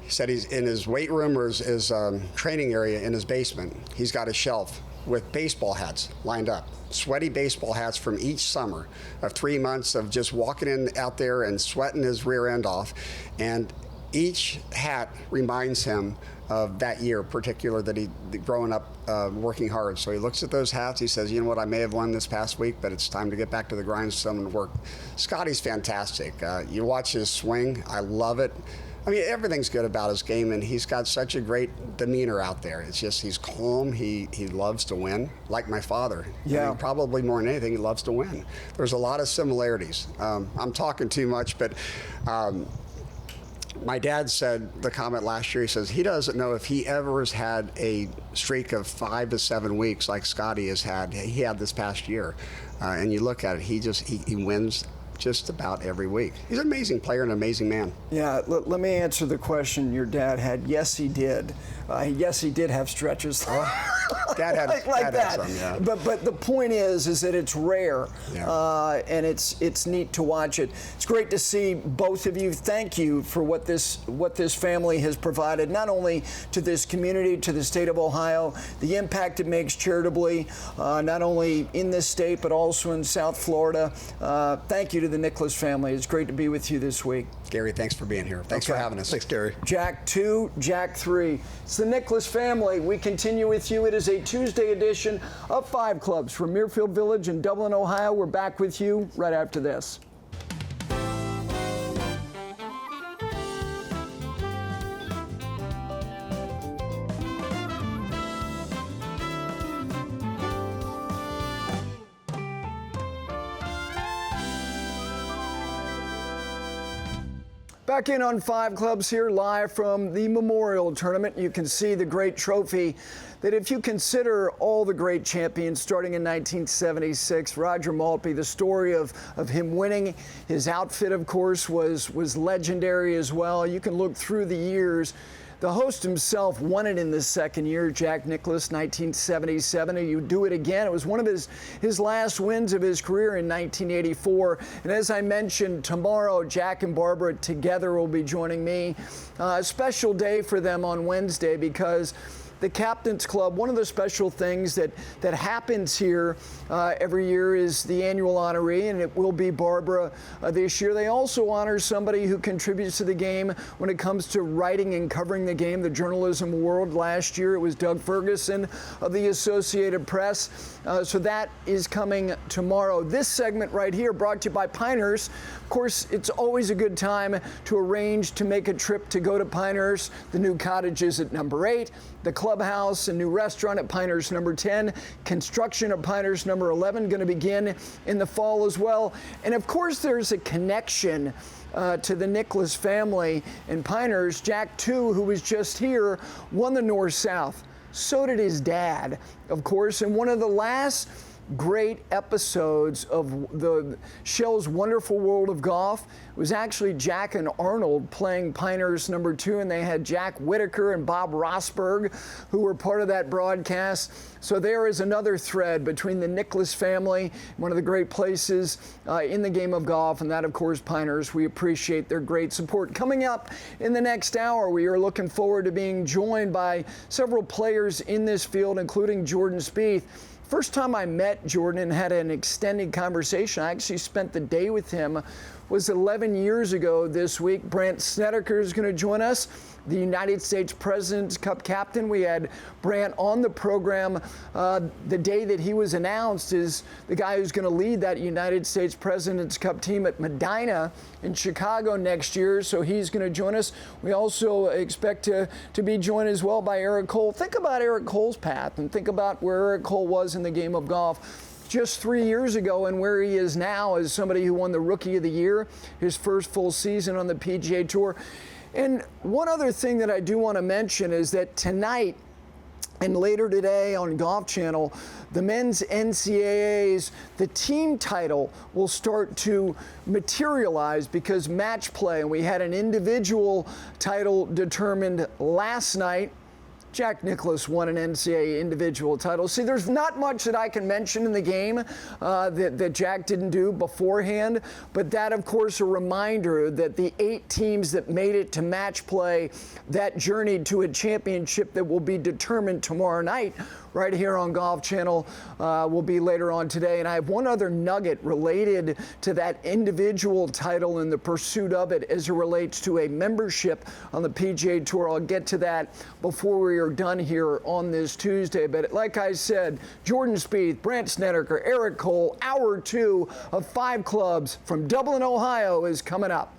He said he's in his weight room or his training area in his basement. He's got a shelf with baseball hats lined up, sweaty baseball hats from each summer of 3 months of just walking out there and sweating his rear end off. And each hat reminds him of that year, particular that he growing up working hard. So he looks at those hats. He says, "You know what? I may have won this past week, but it's time to get back to the grindstone and work." Scottie's fantastic. You watch his swing. I love it. I mean, everything's good about his game, and he's got such a great demeanor out there. It's just he's calm. He loves to win, like my father. Yeah. I mean, probably more than anything, he loves to win. There's a lot of similarities. I'm talking too much, but my dad said the comment last year. He says he doesn't know if he ever has had a streak of 5 to 7 weeks like Scottie has had. He had this past year, and you look at it. He wins just about every week. He's an amazing player and an amazing man. Yeah, let me answer the question your dad had. Yes, he did. Yes, he did have stretches. Dad had like Dad that. had some, yeah. But the point is that it's rare, Yeah. and it's neat to watch it. It's great to see both of you. Thank you for what this family has provided, not only to this community, to the state of Ohio, the impact it makes charitably, not only in this state but also in South Florida. Thank you to the Nicklaus family. It's great to be with you this week. Gary, thanks for being here. Thanks for having us. Thanks, Gary. Jack 2, Jack 3. It's the Nicklaus family. We continue with you. It is a Tuesday edition of 5 Clubs from Muirfield Village in Dublin, Ohio. We're back with you right after this. Back in on 5 Clubs here, live from the Memorial Tournament. You can see the great trophy that, if you consider all the great champions starting in 1976, Roger Maltby, the story of him winning, his outfit, of course, was legendary as well. You can look through the years. The host himself won it in the second year, Jack Nicklaus, 1977. And you do it again. It was one of his last wins of his career in 1984. And as I mentioned, tomorrow, Jack and Barbara together will be joining me. A special day for them on Wednesday because the Captain's Club, one of the special things that happens here every year is the annual honoree, and it will be Barbara this year. They also honor somebody who contributes to the game when it comes to writing and covering the game, the journalism world. Last year, it was Doug Ferguson of the Associated Press. So that is coming tomorrow. This segment right here brought to you by Pinehurst. Of course, it's always a good time to arrange to make a trip to go to Pinehurst. The new cottages at number 8, the clubhouse, a new restaurant at Pinehurst number 10, construction at Pinehurst number 11 going to begin in the fall as well. And of course, there's a connection to the Nicklaus family in Pinehurst. Jack II, who was just here, won the North-South. So did his dad, of course, and one of the last great episodes of the show's Wonderful World of Golf was actually Jack and Arnold playing Pinehurst number 2, and they had Jack Whitaker and Bob Rosberg who were part of that broadcast. So there is another thread between the Nicklaus family, one of the great places in the game of golf, and that, of course, Pinehurst. We appreciate their great support. Coming up in the next hour, we are looking forward to being joined by several players in this field, including Jordan Spieth. First time I met Jordan and had an extended conversation, I actually spent the day with him, was 11 years ago this week. Brandt Snedeker is going to join us, the United States President's Cup captain. We had Brandt on the program the day that he was announced as the guy who's going to lead that United States President's Cup team at Medina in Chicago next year, so he's going to join us. We also expect to be joined as well by Eric Cole. Think about Eric Cole's path and think about where Eric Cole was in the game of golf just 3 years ago and where he is now as somebody who won the Rookie of the Year, his first full season on the PGA Tour. And one other thing that I do want to mention is that tonight and later today on Golf Channel, the men's NCAAs, the team title will start to materialize because match play, and we had an individual title determined last night. Jack Nicklaus won an NCAA individual title. See, there's not much that I can mention in the game that Jack didn't do beforehand, but that, of course, a reminder that the 8 teams that made it to match play, that journeyed to a championship that will be determined tomorrow night right here on Golf Channel will be later on today. And I have one other nugget related to that individual title and the pursuit of it as it relates to a membership on the PGA Tour. I'll get to that before we are done here on this Tuesday. But like I said, Jordan Spieth, Brandt Snedeker, Eric Cole, hour 2 of 5 clubs from Dublin, Ohio is coming up.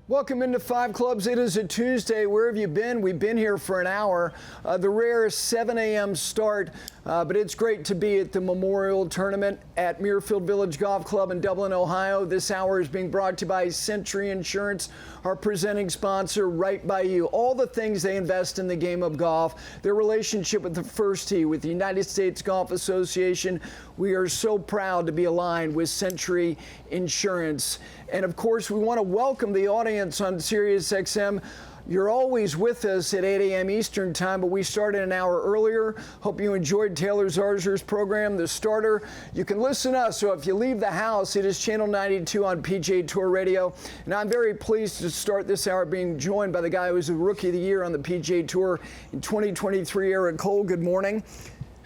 Welcome into 5 Clubs. It is a Tuesday. Where have you been? We've been here for an hour. The rare 7 a.m. start, but it's great to be at the Memorial Tournament at Muirfield Village Golf Club in Dublin, Ohio. This hour is being brought to you by Century Insurance, our presenting sponsor, right by you. All the things they invest in the game of golf, their relationship with the First Tee, with the United States Golf Association. We are so proud to be aligned with Century Insurance. And of course, we want to welcome the audience on SiriusXM. You're always with us at 8 a.m. Eastern Time, but we started an hour earlier. Hope you enjoyed Taylor Zarzer's program, The Starter. You can listen to us, so if you leave the house, it is Channel 92 on PGA Tour Radio. And I'm very pleased to start this hour being joined by the guy who was the Rookie of the Year on the PGA Tour in 2023, Eric Cole. Good morning.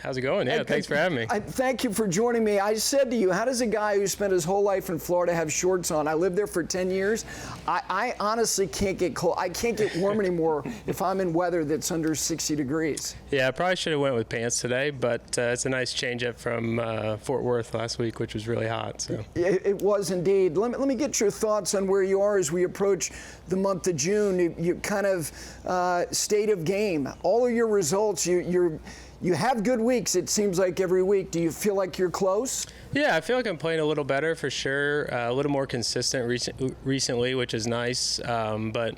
How's it going? Yeah, thanks for having me. Thank you for joining me. I said to you, how does a guy who spent his whole life in Florida have shorts on? I lived there for 10 years. I honestly can't get cold. I can't get warm anymore if I'm in weather that's under 60 degrees. Yeah, I probably should have went with pants today, but it's a nice change up from Fort Worth last week, which was really hot. So it was indeed. Let me get your thoughts on where you are as we approach the month of June. You kind of state of game. All of your results, you have good weeks, it seems like, every week. Do you feel like you're close? Yeah, I feel like I'm playing a little better for sure, a little more consistent recently, which is nice. But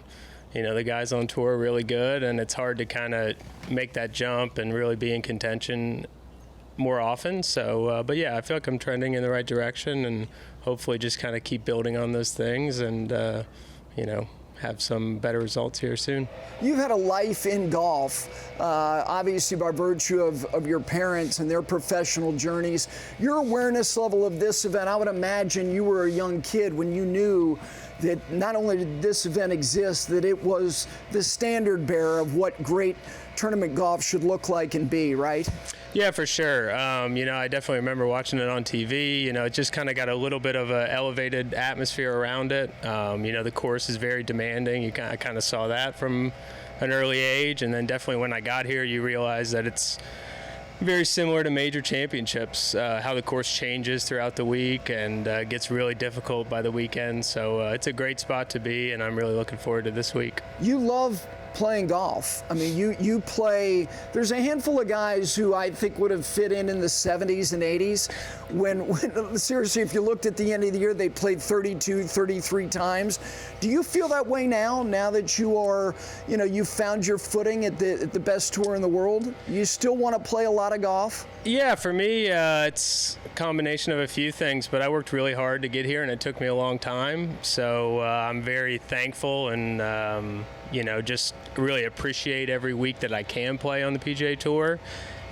the guys on tour are really good, and it's hard to kind of make that jump and really be in contention more often. So, but yeah, I feel like I'm trending in the right direction, and hopefully just kind of keep building on those things and, have some better results here soon. You've had a life in golf, obviously by virtue of your parents and their professional journeys. Your awareness level of this event, I would imagine you were a young kid when you knew that not only did this event exist, that it was the standard bearer of what great tournament golf should look like and be, right? Yeah, for sure. I definitely remember watching it on TV. It just kind of got a little bit of an elevated atmosphere around it. The course is very demanding. I kind of saw that from an early age. And then definitely when I got here, you realize that it's very similar to major championships, how the course changes throughout the week and gets really difficult by the weekend. So it's a great spot to be, and I'm really looking forward to this week. You love playing golf. I mean, you play, there's a handful of guys who I think would have fit in the 70s and 80s when seriously, if you looked at the end of the year, they played 32, 33 times. Do you feel that way now that you are, you've found your footing at the best tour in the world? You still want to play a lot of golf? Yeah, for me, it's a combination of a few things, but I worked really hard to get here, and it took me a long time. So I'm very thankful and, just really appreciate every week that I can play on the PGA Tour.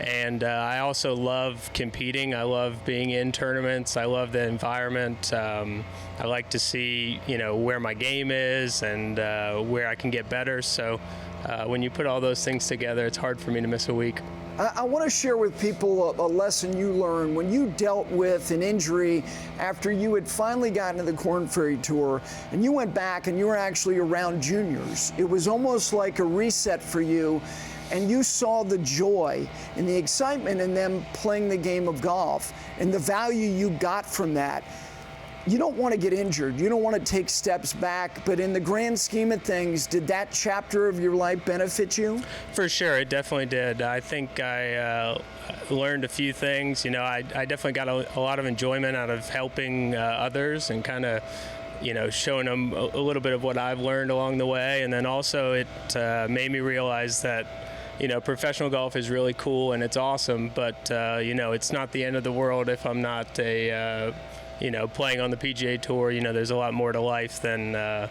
And I also love competing. I love being in tournaments. I love the environment. I like to see, where my game is and where I can get better. So when you put all those things together, it's hard for me to miss a week. I want to share with people a lesson you learned when you dealt with an injury after you had finally gotten to the Korn Ferry Tour and you went back and you were actually around juniors. It was almost like a reset for you, and you saw the joy and the excitement in them playing the game of golf and the value you got from that. You don't want to get injured. You don't want to take steps back. But in the grand scheme of things, did that chapter of your life benefit you? For sure, it definitely did. I think I learned a few things. I definitely got a lot of enjoyment out of helping others and kind of, showing them a little bit of what I've learned along the way. And then also it made me realize that, professional golf is really cool and it's awesome, but, it's not the end of the world if I'm not playing on the PGA Tour. There's a lot more to life than,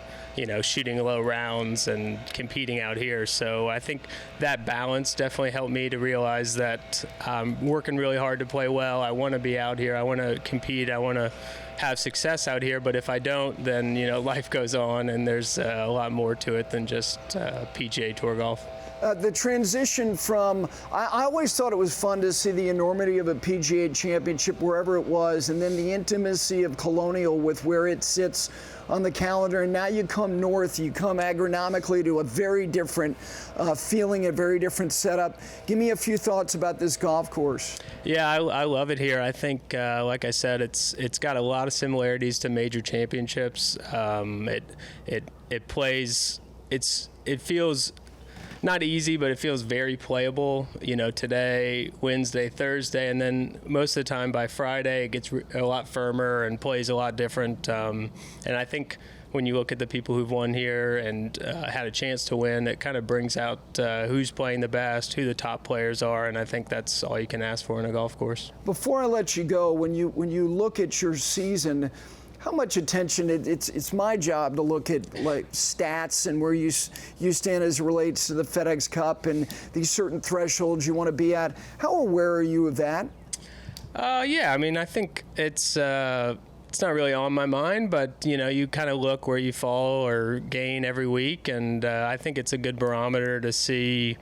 shooting low rounds and competing out here. So I think that balance definitely helped me to realize that I'm working really hard to play well. I want to be out here. I want to compete. I want to have success out here. But if I don't, then, life goes on and there's a lot more to it than just PGA Tour golf. The transition from, I always thought it was fun to see the enormity of a PGA championship wherever it was, and then the intimacy of Colonial with where it sits on the calendar. And now you come north, you come agronomically to a very different feeling, a very different setup. Give me a few thoughts about this golf course. Yeah, I love it here. I think, like I said, it's got a lot of similarities to major championships. It plays, it feels not easy, but it feels very playable. Today, Wednesday, Thursday, and then most of the time by Friday it gets a lot firmer and plays a lot different. And I think when you look at the people who've won here and had a chance to win, it kind of brings out who's playing the best, who the top players are, and I think that's all you can ask for in a golf course. Before I let you go, when you look at your season, how much attention, it's my job to look at like stats and where you stand as it relates to the FedEx Cup and these certain thresholds you want to be at. How aware are you of that? Yeah, I think it's not really on my mind, but you kind of look where you fall or gain every week, and I think it's a good barometer to see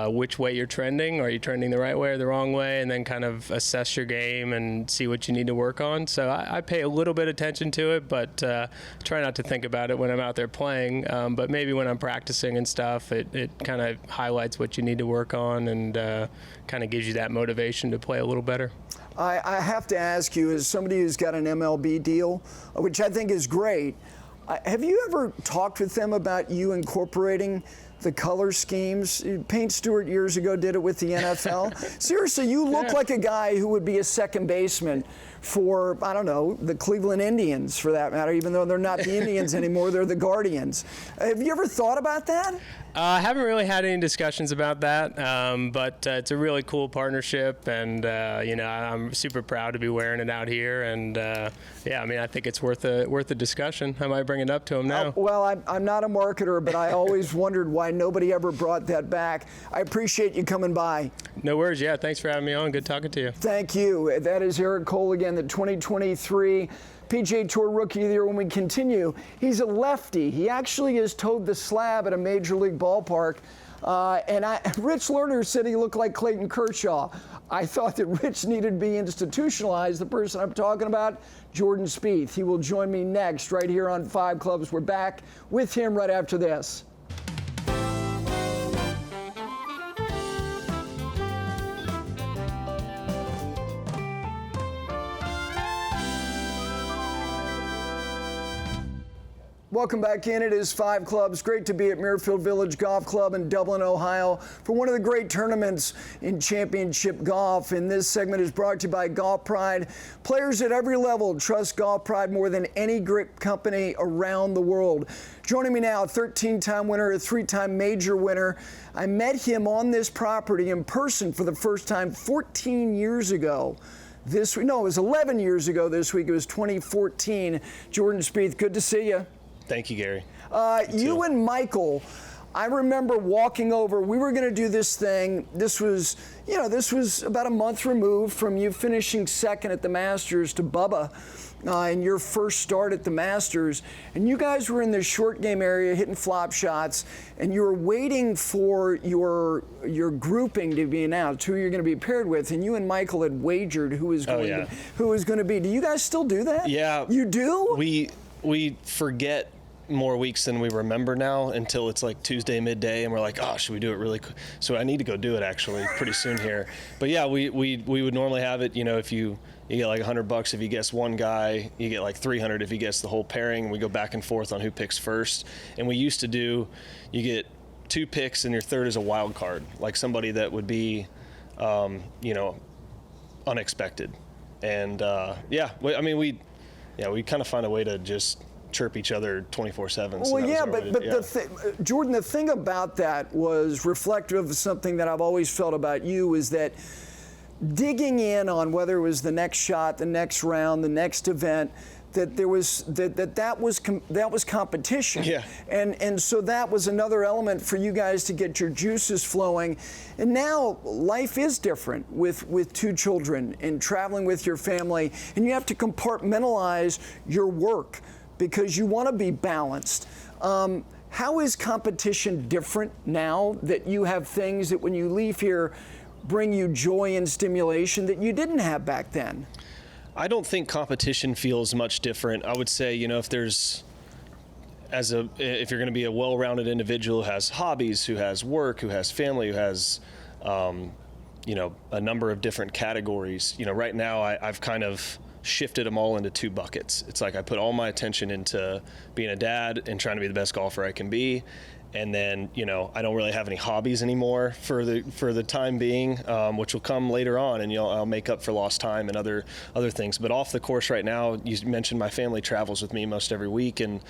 which way you're trending. Are you trending the right way or the wrong way? And then kind of assess your game and see what you need to work on. So I pay a little bit of attention to it, but try not to think about it when I'm out there playing. But maybe when I'm practicing and stuff, it kind of highlights what you need to work on and kind of gives you that motivation to play a little better. I have to ask you, as somebody who's got an MLB deal, which I think is great, have you ever talked with them about you incorporating the color schemes. Payne Stewart years ago did it with the NFL. Seriously, you look like a guy who would be a second baseman for, I don't know, the Cleveland Indians, for that matter, even though they're not the Indians anymore, they're the Guardians. Have you ever thought about that? I haven't really had any discussions about that, but it's a really cool partnership, and I'm super proud to be wearing it out here. And I think it's worth a discussion. I might bring it up to him now. Well, I'm not a marketer, but I always wondered why nobody ever brought that back. I appreciate you coming by. No worries. Yeah, thanks for having me on. Good talking to you. Thank you. That is Eric Cole again, the 2023 PGA Tour Rookie of the Year. When we continue, he's a lefty. He actually has towed the slab at a major league ballpark. Rich Lerner said he looked like Clayton Kershaw. I thought that Rich needed to be institutionalized. The person I'm talking about, Jordan Spieth. He will join me next right here on 5 Clubs. We're back with him right after this. Welcome back in. It is 5 Clubs. Great to be at Muirfield Village Golf Club in Dublin, Ohio for one of the great tournaments in championship golf. And this segment is brought to you by Golf Pride. Players at every level trust Golf Pride more than any grip company around the world. Joining me now, 13-time winner, a 3-time major winner. I met him on this property in person for the first time 14 years ago. It was 11 years ago this week. It was 2014. Jordan Spieth, good to see you. Thank you, Gary. You and Michael, I remember walking over. We were going to do this thing. This was about a month removed from you finishing second at the Masters to Bubba in your first start at the Masters. And you guys were in the short game area hitting flop shots, and you were waiting for your grouping to be announced, who you're going to be paired with. And you and Michael had wagered who was going to be. Do you guys still do that? Yeah. You do? We forget more weeks than we remember now until it's like Tuesday midday and we're like, oh, should we do it really quick? So I need to go do it actually pretty soon here. But yeah, we would normally have it, if you get like $100 if you guess one guy, you get like 300 if you guess the whole pairing. We go back and forth on who picks first. And we used to do, you get 2 picks and your third is a wild card, like somebody that would be, unexpected. And we kind of find a way to just chirp each other 24/7. Well, yeah, but Jordan, the thing about that was reflective of something that I've always felt about you is that digging in on whether it was the next shot, the next round, the next event, that there was that was competition. Yeah. And so that was another element for you guys to get your juices flowing. And now life is different with 2 children and traveling with your family, and you have to compartmentalize your work because you want to be balanced. How is competition different now that you have things that when you leave here bring you joy and stimulation that you didn't have back then? I don't think competition feels much different. I would say, if you're going to be a well-rounded individual who has hobbies, who has work, who has family, who has, a number of different categories. Right now I've kind of shifted them all into 2 buckets. It's like I put all my attention into being a dad and trying to be the best golfer I can be. And then, I don't really have any hobbies anymore for the time being, which will come later on, and I'll make up for lost time and other things. But off the course right now, you mentioned my family travels with me most every week, and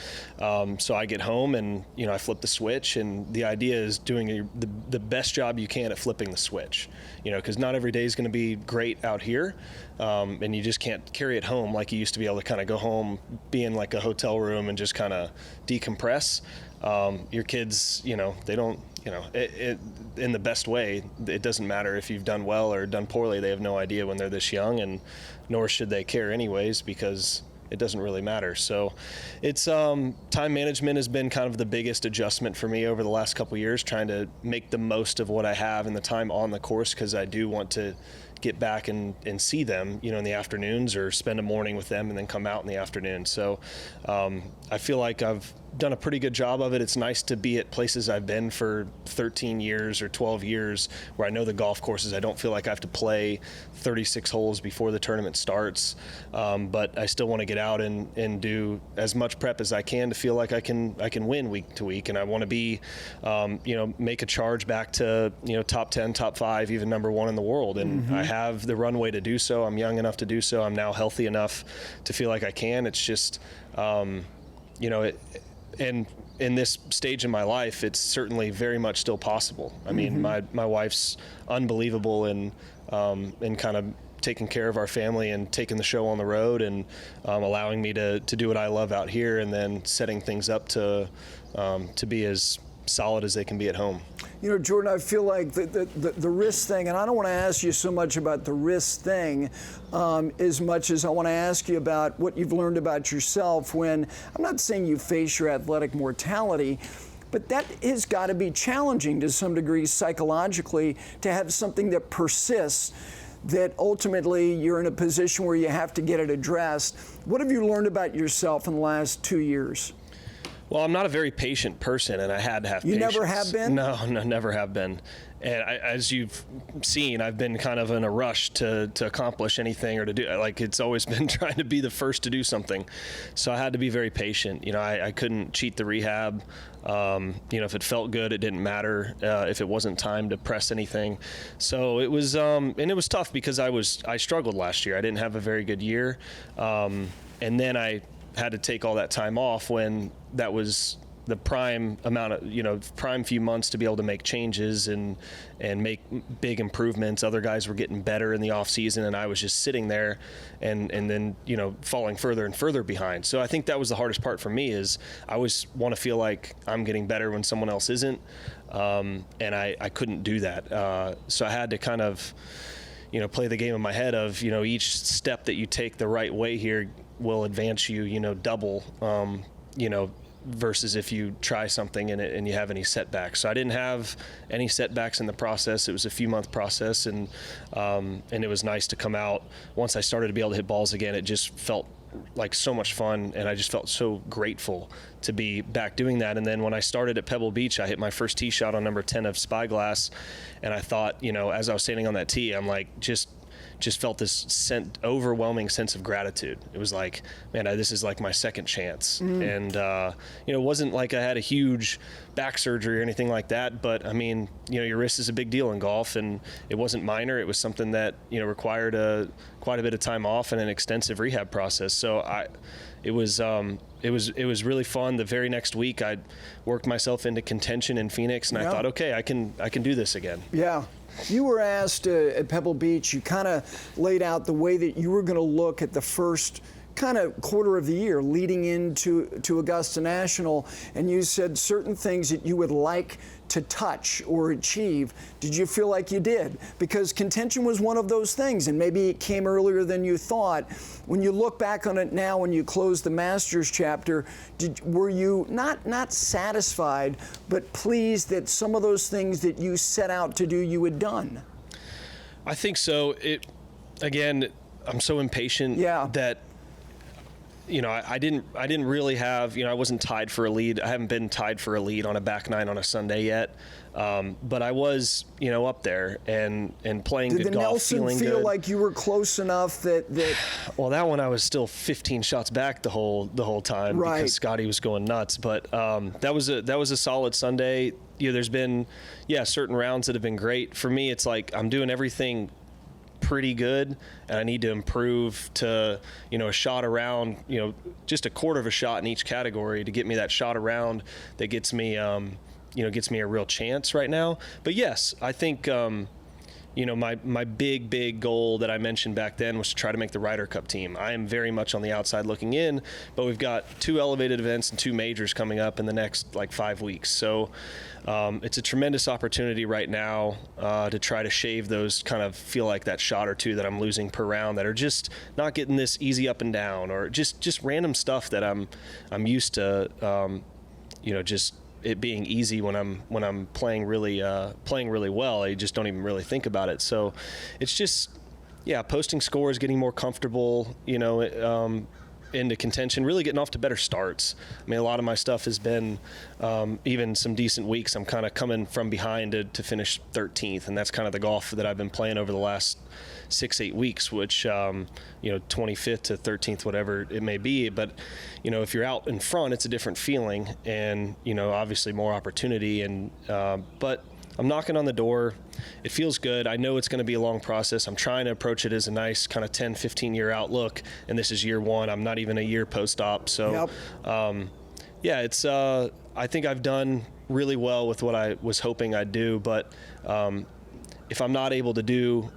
so I get home and I flip the switch, and the idea is doing the best job you can at flipping the switch, because not every day is going to be great out here, and you just can't carry it home like you used to be able to kind of go home, be in like a hotel room and just kind of decompress. Your kids, they don't, in the best way. It doesn't matter if you've done well or done poorly. They have no idea when they're this young, and nor should they care anyways, because it doesn't really matter. So it's time management has been kind of the biggest adjustment for me over the last couple of years, trying to make the most of what I have in the time on the course, because I do want to get back and see them, in the afternoons, or spend a morning with them and then come out in the afternoon. So I feel like I've done a pretty good job of it. It's nice to be at places I've been for 13 years or 12 years where I know the golf courses. I don't feel like I have to play 36 holes before the tournament starts, but I still want to get out and do as much prep as I can to feel like I can win week to week, and I want to be, make a charge back to, top 10, top 5, even number 1 in the world, and I have the runway to do so. I'm young enough to do so. I'm now healthy enough to feel like I can. It's just, and in this stage in my life, it's certainly very much still possible. I mean, my wife's unbelievable in kind of taking care of our family and taking the show on the road and allowing me to do what I love out here, and then setting things up to be as solid as they can be at home. Jordan, I feel like the wrist thing, and I don't want to ask you so much about the wrist thing as much as I want to ask you about what you've learned about yourself when, I'm not saying you face your athletic mortality, but that has got to be challenging to some degree psychologically to have something that persists, that ultimately you're in a position where you have to get it addressed. What have you learned about yourself in the last 2 years? Well, I'm not a very patient person, and I had to have patience. You never have been? No, never have been. And as you've seen, I've been kind of in a rush to accomplish anything or to do, like, it's always been trying to be the first to do something. So I had to be very patient. I couldn't cheat the rehab. If it felt good, it didn't matter if it wasn't time to press anything. So it was, and it was tough because I struggled last year. I didn't have a very good year. And then I had to take all that time off when that was the prime amount of, prime few months to be able to make changes and make big improvements. Other guys were getting better in the off season, and I was just sitting there and then, falling further and further behind. So I think that was the hardest part for me, is I always want to feel like I'm getting better when someone else isn't. And I couldn't do that. So I had to kind of, play the game in my head of, each step that you take the right way here will advance you, double, versus if you try something in it and you have any setbacks. So I didn't have any setbacks in the process. It was a few-month process, and it was nice to come out. Once I started to be able to hit balls again, it just felt like so much fun, and I just felt so grateful to be back doing that. And then when I started at Pebble Beach, I hit my first tee shot on number 10 of Spyglass, and I thought, as I was standing on that tee, I'm like, just felt this overwhelming sense of gratitude. It was like, man, this is like my second chance. And, it wasn't like I had a huge back surgery or anything like that, but I mean, your wrist is a big deal in golf, and it wasn't minor. It was something that, required quite a bit of time off and an extensive rehab process. So it was really fun. The very next week, I worked myself into contention in Phoenix, and I thought, okay, I can do this again. Yeah. You were asked at Pebble Beach, you kind of laid out the way that you were going to look at the first kind of quarter of the year leading into Augusta National, and you said certain things that you would like to touch or achieve. Did you feel like you did? Because contention was one of those things, and maybe it came earlier than you thought. When you look back on it now, when you close the Masters chapter, were you not satisfied, but pleased that some of those things that you set out to do, you had done? I think so. Again, I'm so impatient that, I didn't really have, I wasn't tied for a lead. I haven't been tied for a lead on a back nine on a Sunday yet. But I was, up there and playing good golf, feeling good. Did the Nelson feel like you were close enough that? Well, that one I was still 15 shots back the whole time, right, because Scottie was going nuts. But that was a solid Sunday. There's been certain rounds that have been great. For me, it's like I'm doing everything pretty good, and I need to improve to, a shot around, just a quarter of a shot in each category to get me that shot around that gets me a real chance right now. But yes, I think, my big goal that I mentioned back then was to try to make the Ryder Cup team. I am very much on the outside looking in, but we've got 2 elevated events and 2 majors coming up in the next 5 weeks. So it's a tremendous opportunity right now to try to shave those, kind of feel like that shot or two that I'm losing per round that are just not getting this easy up and down, or just random stuff that I'm used to, just it being easy when I'm playing really well. I just don't even really think about it. So it's just posting scores, getting more comfortable, into contention, really getting off to better starts. I mean, a lot of my stuff has been even some decent weeks. I'm kind of coming from behind to finish 13th, and that's kind of the golf that I've been playing over the last 6-8 weeks, which 25th to 13th, whatever it may be. But if you're out in front, it's a different feeling, and obviously more opportunity. And but I'm knocking on the door. It feels good. I know it's going to be a long process. I'm trying to approach it as a nice kind of 10, 15-year outlook, and this is year one. I'm not even a year post-op. So, it's. I think I've done really well with what I was hoping I'd do. But if I'm not able to do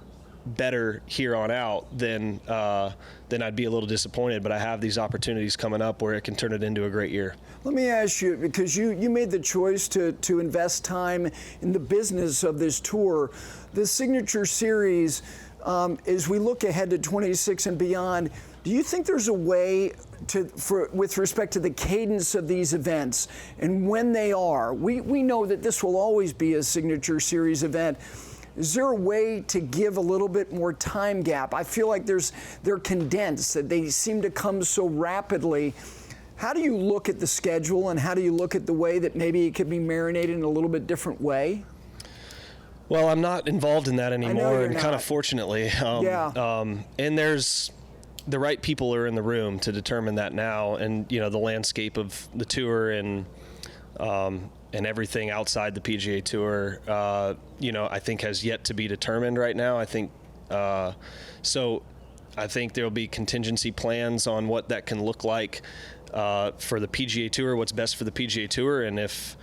better here on out, then I'd be a little disappointed. But I have these opportunities coming up where it can turn it into a great year. Let me ask you, because you made the choice to invest time in the business of this tour, the Signature Series, as we look ahead to 26 and beyond, do you think there's a way with respect to the cadence of these events and when they are? We know that this will always be a Signature Series event. Is there a way to give a little bit more time gap? I feel like they're condensed, that they seem to come so rapidly. How do you look at the schedule, and how do you look at the way that maybe it could be marinated in a little bit different way? Well, I'm not involved in that anymore, and kind of fortunately. And there's the right people are in the room to determine that now, and the landscape of the tour and everything outside the PGA Tour, I think has yet to be determined right now. I think so. I think there will be contingency plans on what that can look like for the PGA Tour, what's best for the PGA Tour, and if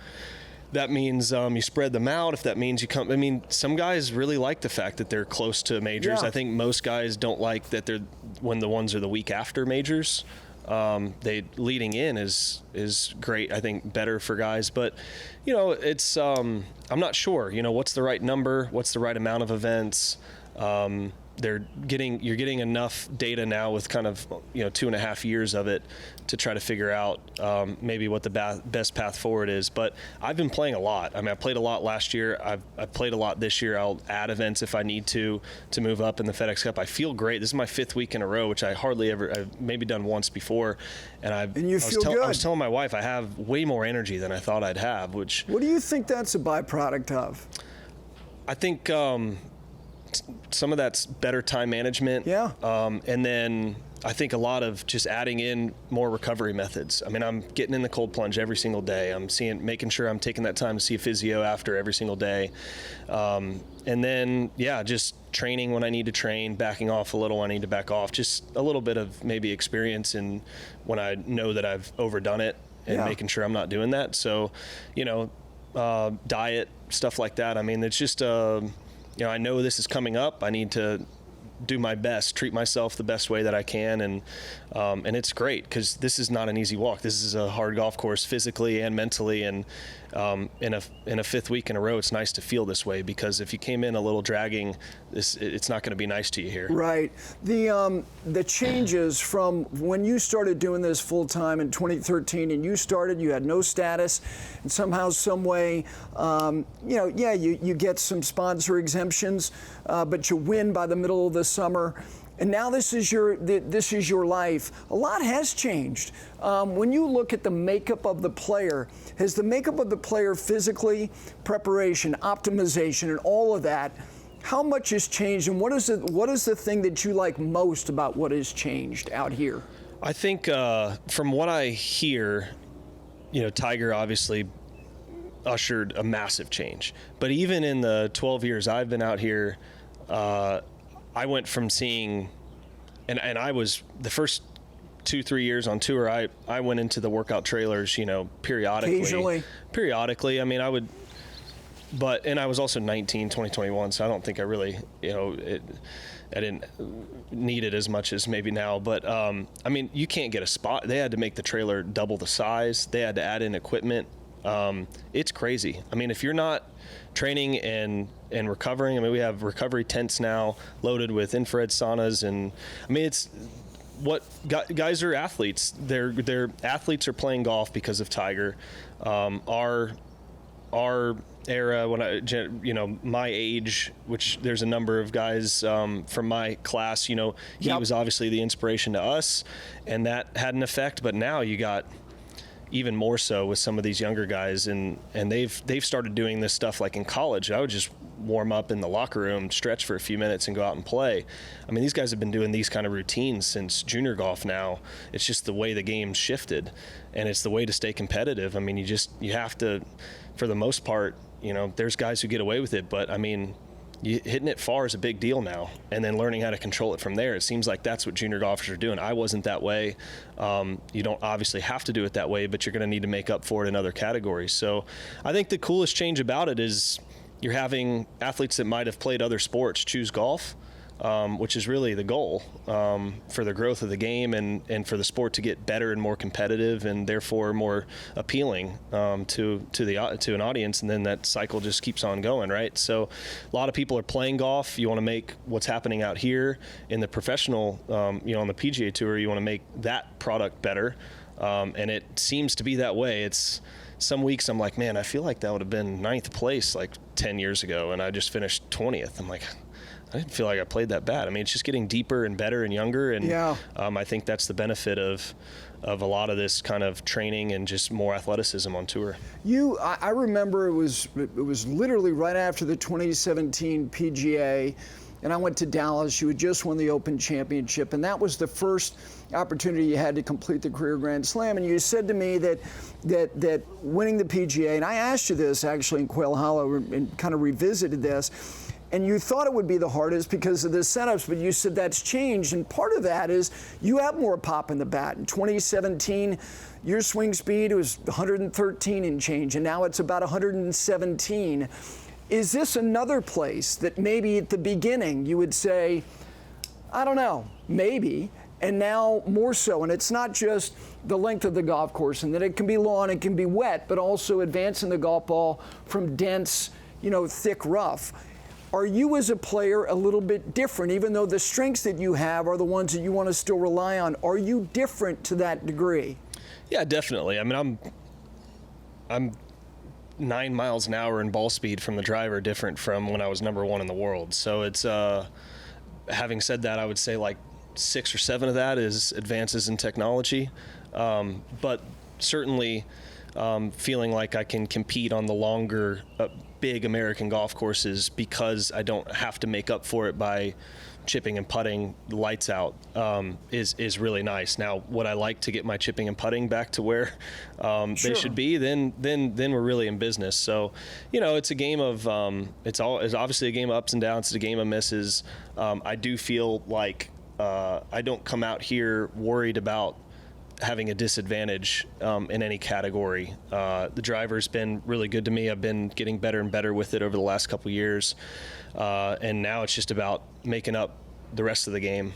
that means you spread them out, if that means you come. I mean, some guys really like the fact that they're close to majors. Yeah. I think most guys don't like that they're when the ones are the week after majors. They leading in is great. I think better for guys, but it's I'm not sure. What's the right number? What's the right amount of events? You're getting enough data now with kind of 2.5 years of it to try to figure out maybe what the best path forward is. But I've been playing a lot. I mean, I played a lot last year. I've played a lot this year. I'll add events if I need to move up in the FedEx Cup. I feel great. This is my 5th week in a row, which I've maybe done once before. And you feel good. I was telling my wife I have way more energy than I thought I'd have. Which, what do you think that's a byproduct of? I think some of that's better time management. Yeah. And then I think a lot of just adding in more recovery methods. I mean, I'm getting in the cold plunge every single day. I'm making sure I'm taking that time to see a physio after every single day. And then, just training when I need to train, backing off a little when I need to back off. Just a little bit of maybe experience in when I know that I've overdone it and making sure I'm not doing that. So, diet, stuff like that. I mean, it's just I know this is coming up. I need to do my best, treat myself the best way that I can, and it's great because this is not an easy walk. This is a hard golf course physically and mentally, and in a 5th week in a row, it's nice to feel this way because if you came in a little dragging, it's not going to be nice to you here. Right. The changes from when you started doing this full time in 2013, and you had no status, and somehow, some way, you get some sponsor exemptions, but you win by the middle of the summer. And now this is your life. A lot has changed. When you look at the makeup of the player, has the makeup of the player physically, preparation, optimization, and all of that, how much has changed, and what is the thing that you like most about what has changed out here? I think from what I hear, Tiger obviously ushered a massive change. But even in the 12 years I've been out here, I went from seeing, and I was the first 2-3 years on tour, I went into the workout trailers, periodically. Periodically. I mean, and I was also 19, 2021, so I don't think I really, I didn't need it as much as maybe now. But, I mean, you can't get a spot. They had to make the trailer double the size. They had to add in equipment. It's crazy. I mean, if you're not training and recovering, I mean, we have recovery tents now loaded with infrared saunas, and I mean, it's what guys are athletes. They're athletes are playing golf because of Tiger. Our era, when my age, which there's a number of guys from my class, he was obviously the inspiration to us, and that had an effect. But now you got even more so with some of these younger guys, and they've started doing this stuff like in college. I would just warm up in the locker room, stretch for a few minutes, and go out and play. I mean, these guys have been doing these kind of routines since junior golf now. It's just the way the game's shifted, and it's the way to stay competitive. I mean, you have to, for the most part, there's guys who get away with it, but I mean, hitting it far is a big deal now, and then learning how to control it from there. It seems like that's what junior golfers are doing. I wasn't that way. You don't obviously have to do it that way, but you're going to need to make up for it in other categories. So I think the coolest change about it is you're having athletes that might have played other sports choose golf, which is really the goal for the growth of the game and for the sport to get better and more competitive and therefore more appealing to an audience. And then that cycle just keeps on going, right? So a lot of people are playing golf. You want to make what's happening out here in the professional, on the PGA Tour, you want to make that product better. And it seems to be that way. It's some weeks I'm like, man, I feel like that would have been 9th place like 10 years ago, and I just finished 20th. I'm like, I didn't feel like I played that bad. I mean, it's just getting deeper and better and younger, and I think that's the benefit of a lot of this kind of training and just more athleticism on tour. I remember it was literally right after the 2017 PGA, and I went to Dallas. You had just won the Open Championship, and that was the first opportunity you had to complete the career Grand Slam. And you said to me that winning the PGA, and I asked you this actually in Quail Hollow and kind of revisited this, and you thought it would be the hardest because of the setups, but you said that's changed, and part of that is you have more pop in the bat. In 2017, your swing speed was 113 and change, and now it's about 117. Is this another place that maybe at the beginning you would say, I don't know, maybe, and now more so? And it's not just the length of the golf course and that it can be long, it can be wet, but also advancing the golf ball from dense, thick rough. Are you as a player a little bit different, even though the strengths that you have are the ones that you want to still rely on? Are you different to that degree? Yeah, definitely. I mean, I'm 9 miles an hour in ball speed from the driver, different from when I was number 1 in the world. So it's, having said that, I would say like 6 or 7 of that is advances in technology. But certainly feeling like I can compete on the longer, big American golf courses because I don't have to make up for it by chipping and putting lights out is really nice. Now, would I like to get my chipping and putting back to where they should be? Then we're really in business. So, it's a game of it's obviously a game of ups and downs. It's a game of misses. I do feel like I don't come out here worried about having a disadvantage in any category. The driver's been really good to me. I've been getting better and better with it over the last couple of years. And now it's just about making up the rest of the game,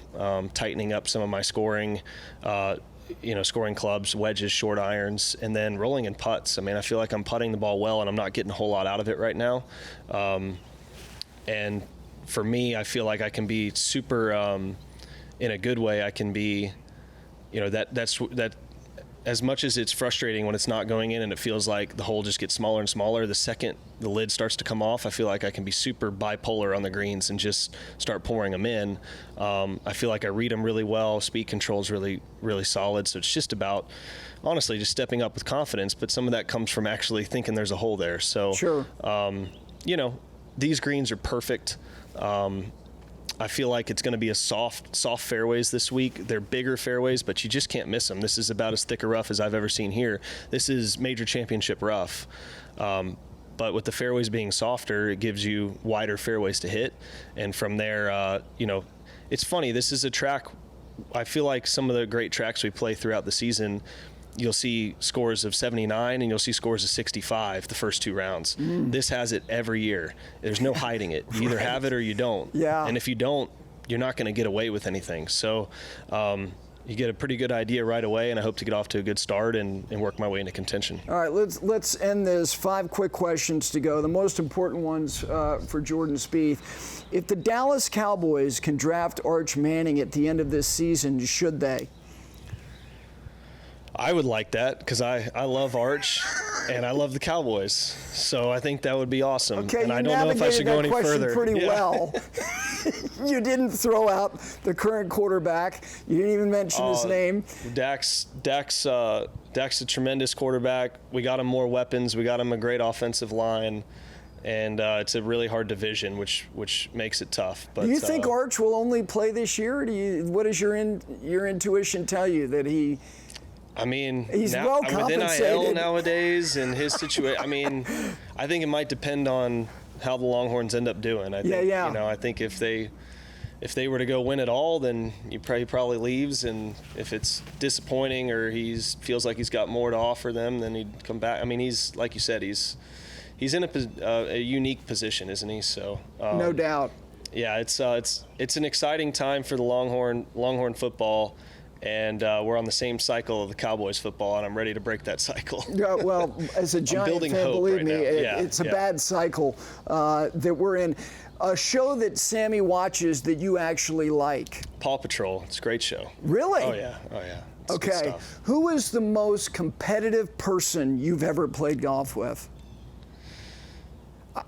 tightening up some of my scoring, scoring clubs, wedges, short irons, and then rolling in putts. I mean, I feel like I'm putting the ball well and I'm not getting a whole lot out of it right now. And for me, I feel like I can be super, in a good way, I can be, that's as much as it's frustrating when it's not going in and it feels like the hole just gets smaller and smaller, the second the lid starts to come off, I feel like I can be super bipolar on the greens and just start pouring them in. I feel like I read them really well. Speed control is really, really solid. So it's just about, honestly, just stepping up with confidence. But some of that comes from actually thinking there's a hole there. So, sure. These greens are perfect. I feel like it's going to be a soft fairways this week. They're bigger fairways, but you just can't miss them. This is about as thick a rough as I've ever seen here. This is major championship rough. But with the fairways being softer, it gives you wider fairways to hit. And from there, it's funny. This is a track, I feel like some of the great tracks we play throughout the season, you'll see scores of 79 and you'll see scores of 65 the first 2 rounds. This has it every year. There's no hiding it. You either have it or you don't. Yeah. And if you don't, you're not going to get away with anything. So you get a pretty good idea right away, and I hope to get off to a good start and work my way into contention. All right, let's end this. 5 quick questions to go. The most important ones for Jordan Spieth. If the Dallas Cowboys can draft Arch Manning at the end of this season, should they? I would like that because I love Arch. and I love the Cowboys. So I think that would be awesome. Okay, and you I don't know if I should go any further. pretty Yeah. well. You didn't throw out the current quarterback. You didn't even mention his name. Dak's a tremendous quarterback. We got him more weapons. We got him a great offensive line. And it's a really hard division, which makes it tough. But Do you think Arch will only play this year? Or what does your intuition tell you that he? I mean, he's now, well with compensated. NIL nowadays and his situation, I mean, I think it might depend on how the Longhorns end up doing. I think, yeah. You know, I think if they were to go win it all, then he probably leaves. And if it's disappointing or feels like he's got more to offer them, then he'd come back. I mean, he's like you said, he's in a unique position, isn't he? So No doubt. Yeah, it's an exciting time for the Longhorn football, and we're on the same cycle of the Cowboys football, and I'm ready to break that cycle. Yeah, well, as a Giant fan, believe me, it's a bad cycle that we're in. A show that Sammy watches that you actually like. Paw Patrol. It's a great show. Really? Oh yeah. It's good Okay. stuff. Who is the most competitive person you've ever played golf with?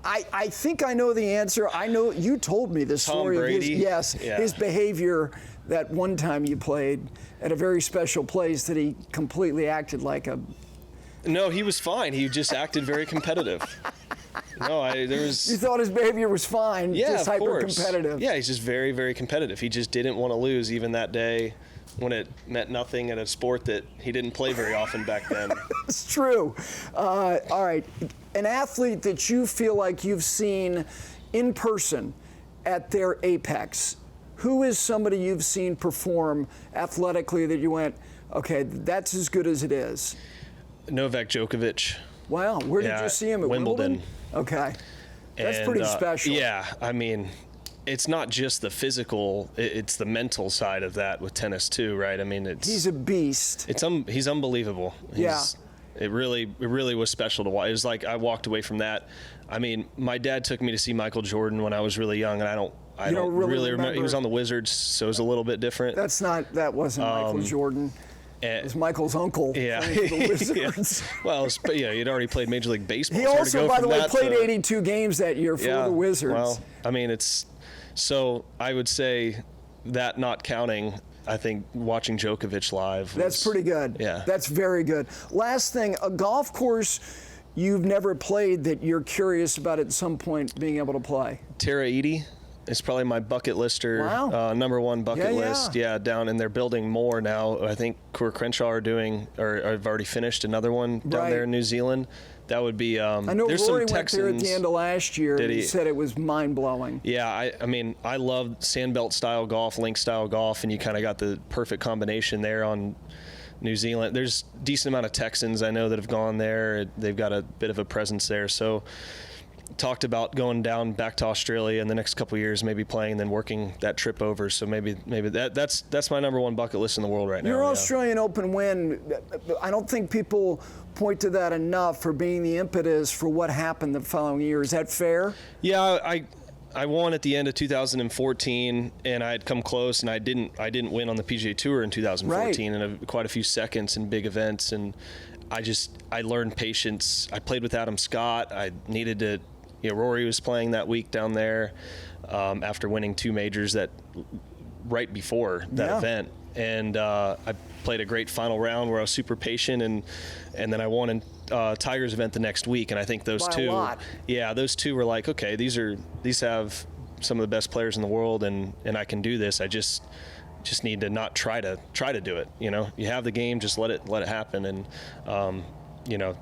I think I know the answer. I know you told me the story Tom Brady? of his behavior that one time you played at a very special place that he completely acted like a. No, he was fine. He just acted very competitive. You thought his behavior was fine, just of course. hyper-competitive. Yeah, he's just very, very competitive. He just didn't want to lose even that day when it meant nothing in a sport that he didn't play very often back then. It's true. All right. An athlete that you feel like you've seen in person at their apex, who is somebody you've seen perform athletically that you went, okay, that's as good as it is? Novak Djokovic. Wow. Where did you see him? At Wimbledon? Okay. That's pretty special. Yeah. I mean, it's not just the physical, it's the mental side of that with tennis too, right? I mean, he's a beast. He's unbelievable. It really was special to watch. It was like I walked away from that. I mean, my dad took me to see Michael Jordan when I was really young, and I don't really remember. He was on the Wizards, so it was a little bit different. That wasn't Michael Jordan. It was Michael's uncle. Yeah. For the Wizards. Well, he'd already played Major League Baseball. He also, by the way, played 82 games that year for the Wizards. Well, I mean, so I would say that not counting, I think watching Djokovic live. That's pretty good. Yeah. That's very good. Last thing, a golf course you've never played that you're curious about at some point being able to play? Tara Iti. It's probably my bucket lister, number one bucket list. Yeah, down, and they're building more now. I think Coeur Crenshaw have already finished another one down there in New Zealand. That would be. I know there's Rory some went there at the end of last year, and he said it was mind-blowing. Yeah, I mean, I love sandbelt style golf, link style golf, and you kind of got the perfect combination there on New Zealand. There's a decent amount of Texans I know that have gone there. They've got a bit of a presence there, so. Talked about going down back to Australia in the next couple of years, maybe playing, and then working that trip over. So maybe that's my number one bucket list in the world right now. Your Australian Open win, I don't think people point to that enough for being the impetus for what happened the following year. Is that fair? Yeah, I won at the end of 2014, and I had come close, and I didn't win on the PGA Tour in 2014, and quite a few seconds in big events, and I learned patience. I played with Adam Scott. I needed to. Rory was playing that week down there after winning two majors right before that event. And I played a great final round where I was super patient, and then I won in Tiger's event the next week. And I think those those two were like, okay, these have some of the best players in the world, and I can do this. I just need to not try to do it. You have the game, just let it happen. And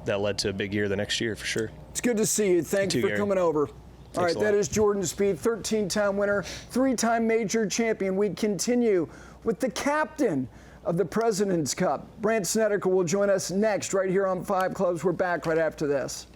that led to a big year the next year for sure. It's good to see you. Thanks for coming over. All right, that is Jordan Spieth, 13-time winner, 3-time major champion. We continue with the captain of the President's Cup. Brandt Snedeker will join us next right here on 5 Clubs. We're back right after this.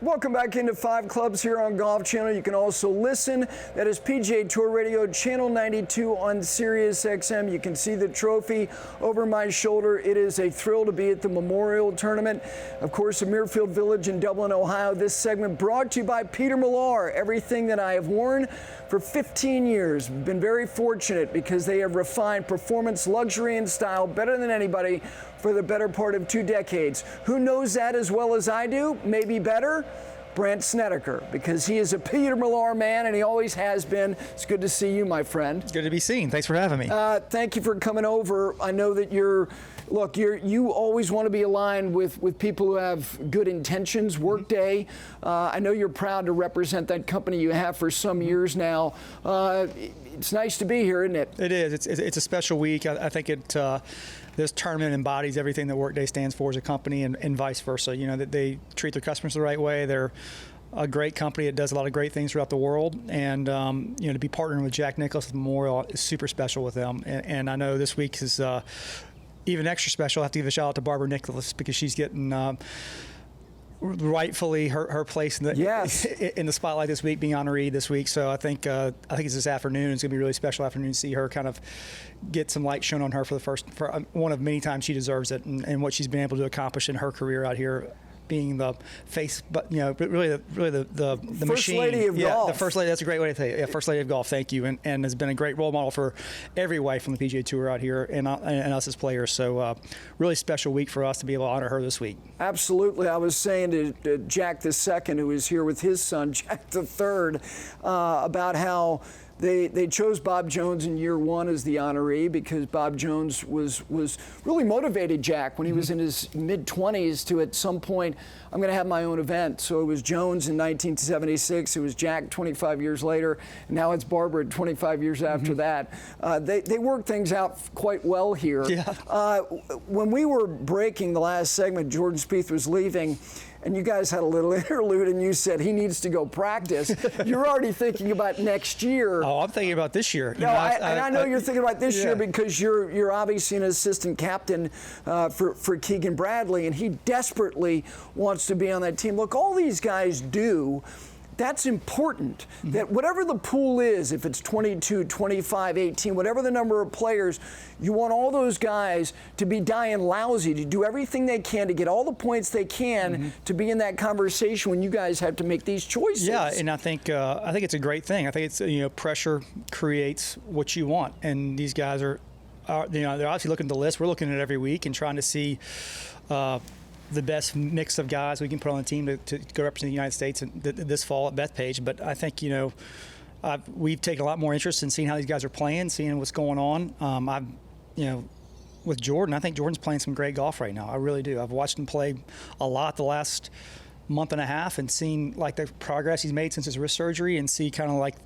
Welcome back into 5 Clubs here on Golf Channel. You can also listen. That is PGA Tour Radio, Channel 92 on Sirius XM. You can see the trophy over my shoulder. It is a thrill to be at the Memorial Tournament, of course, in Muirfield Village in Dublin, Ohio. This segment brought to you by Peter Millar. Everything that I have worn for 15 years. Been very fortunate because they have refined performance, luxury, and style better than anybody for the better part of 2 decades. Who knows that as well as I do? Maybe better? Brandt Snedeker, because he is a Peter Millar man, and he always has been. It's good to see you, my friend. It's good to be seen. Thanks for having me. Thank you for coming over. I know that you always want to be aligned with people who have good intentions. Workday, I know you're proud to represent that company you have for some years now. It's nice to be here, isn't it? It is. It's a special week. I think this tournament embodies everything that Workday stands for as a company, and vice versa. You know, that they treat their customers the right way. They're a great company that does a lot of great things throughout the world, and to be partnering with Jack Nicklaus at the Memorial is super special with them. And I know this week is even extra special. I have to give a shout out to Barbara Nicklaus because she's getting rightfully her place in the spotlight this week, being honoree this week. So I think it's this afternoon. It's going to be a really special afternoon to see her kind of get some light shown on her for one of many times she deserves it, and what she's been able to accomplish in her career out here, being the face, but really the first machine. Lady of golf. The first lady. That's a great way to say it. Yeah, first lady of golf. Thank you, and has been a great role model for every wife from the PGA Tour out here, and us as players. So really special week for us to be able to honor her this week. Absolutely. I was saying to Jack II, who is here with his son, Jack III, about how they chose Bob Jones in year 1 as the honoree because Bob Jones was really motivated Jack when he was in his mid-20s to, at some point, I'm going to have my own event. So it was Jones in 1976, it was Jack 25 years later, and now it's Barbara 25 years after that. They worked things out quite well here. Yeah. When we were breaking the last segment, Jordan Spieth was leaving, and you guys had a little interlude, and you said he needs to go practice. You're already thinking about next year. Oh, I'm thinking about this year. I know you're thinking about this year because you're obviously an assistant captain for Keegan Bradley, and he desperately wants to be on that team. Look, all these guys do. That's important, that whatever the pool is, if it's 22, 25, 18, whatever the number of players, you want all those guys to be dying lousy, to do everything they can to get all the points they can to be in that conversation when you guys have to make these choices. Yeah, and I think it's a great thing. I think it's pressure creates what you want, and these guys are they're obviously looking at the list. We're looking at it every week and trying to see the best mix of guys we can put on the team to go represent the United States this fall at Bethpage. But I think, we've taken a lot more interest in seeing how these guys are playing, seeing what's going on. With Jordan, I think Jordan's playing some great golf right now. I really do. I've watched him play a lot the last month and a half and seen like the progress he's made since his wrist surgery, and see kind of like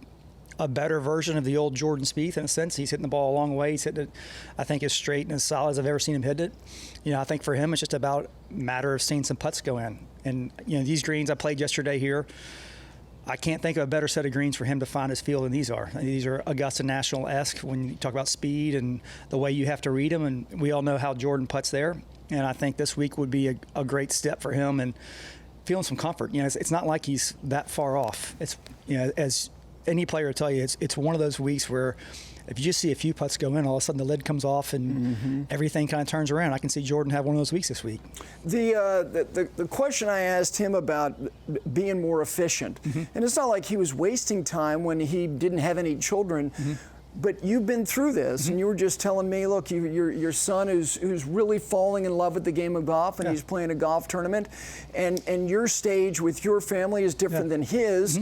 a better version of the old Jordan Spieth in a sense. He's hitting the ball a long way. He's hitting it, I think, as straight and as solid as I've ever seen him hit it. I think for him it's just about a matter of seeing some putts go in. And these greens I played yesterday here, I can't think of a better set of greens for him to find his feel than these are. These are Augusta National-esque when you talk about speed and the way you have to read them. And we all know how Jordan putts there. And I think this week would be a great step for him and feeling some comfort. It's not like he's that far off. It's as any player will tell you, it's one of those weeks where if you just see a few putts go in, all of a sudden the lid comes off and everything kind of turns around. I can see Jordan have one of those weeks this week. The question I asked him about being more efficient, and it's not like he was wasting time when he didn't have any children, but you've been through this, and you were just telling me, look, your son who's really falling in love with the game of golf, and he's playing a golf tournament, and your stage with your family is different than his.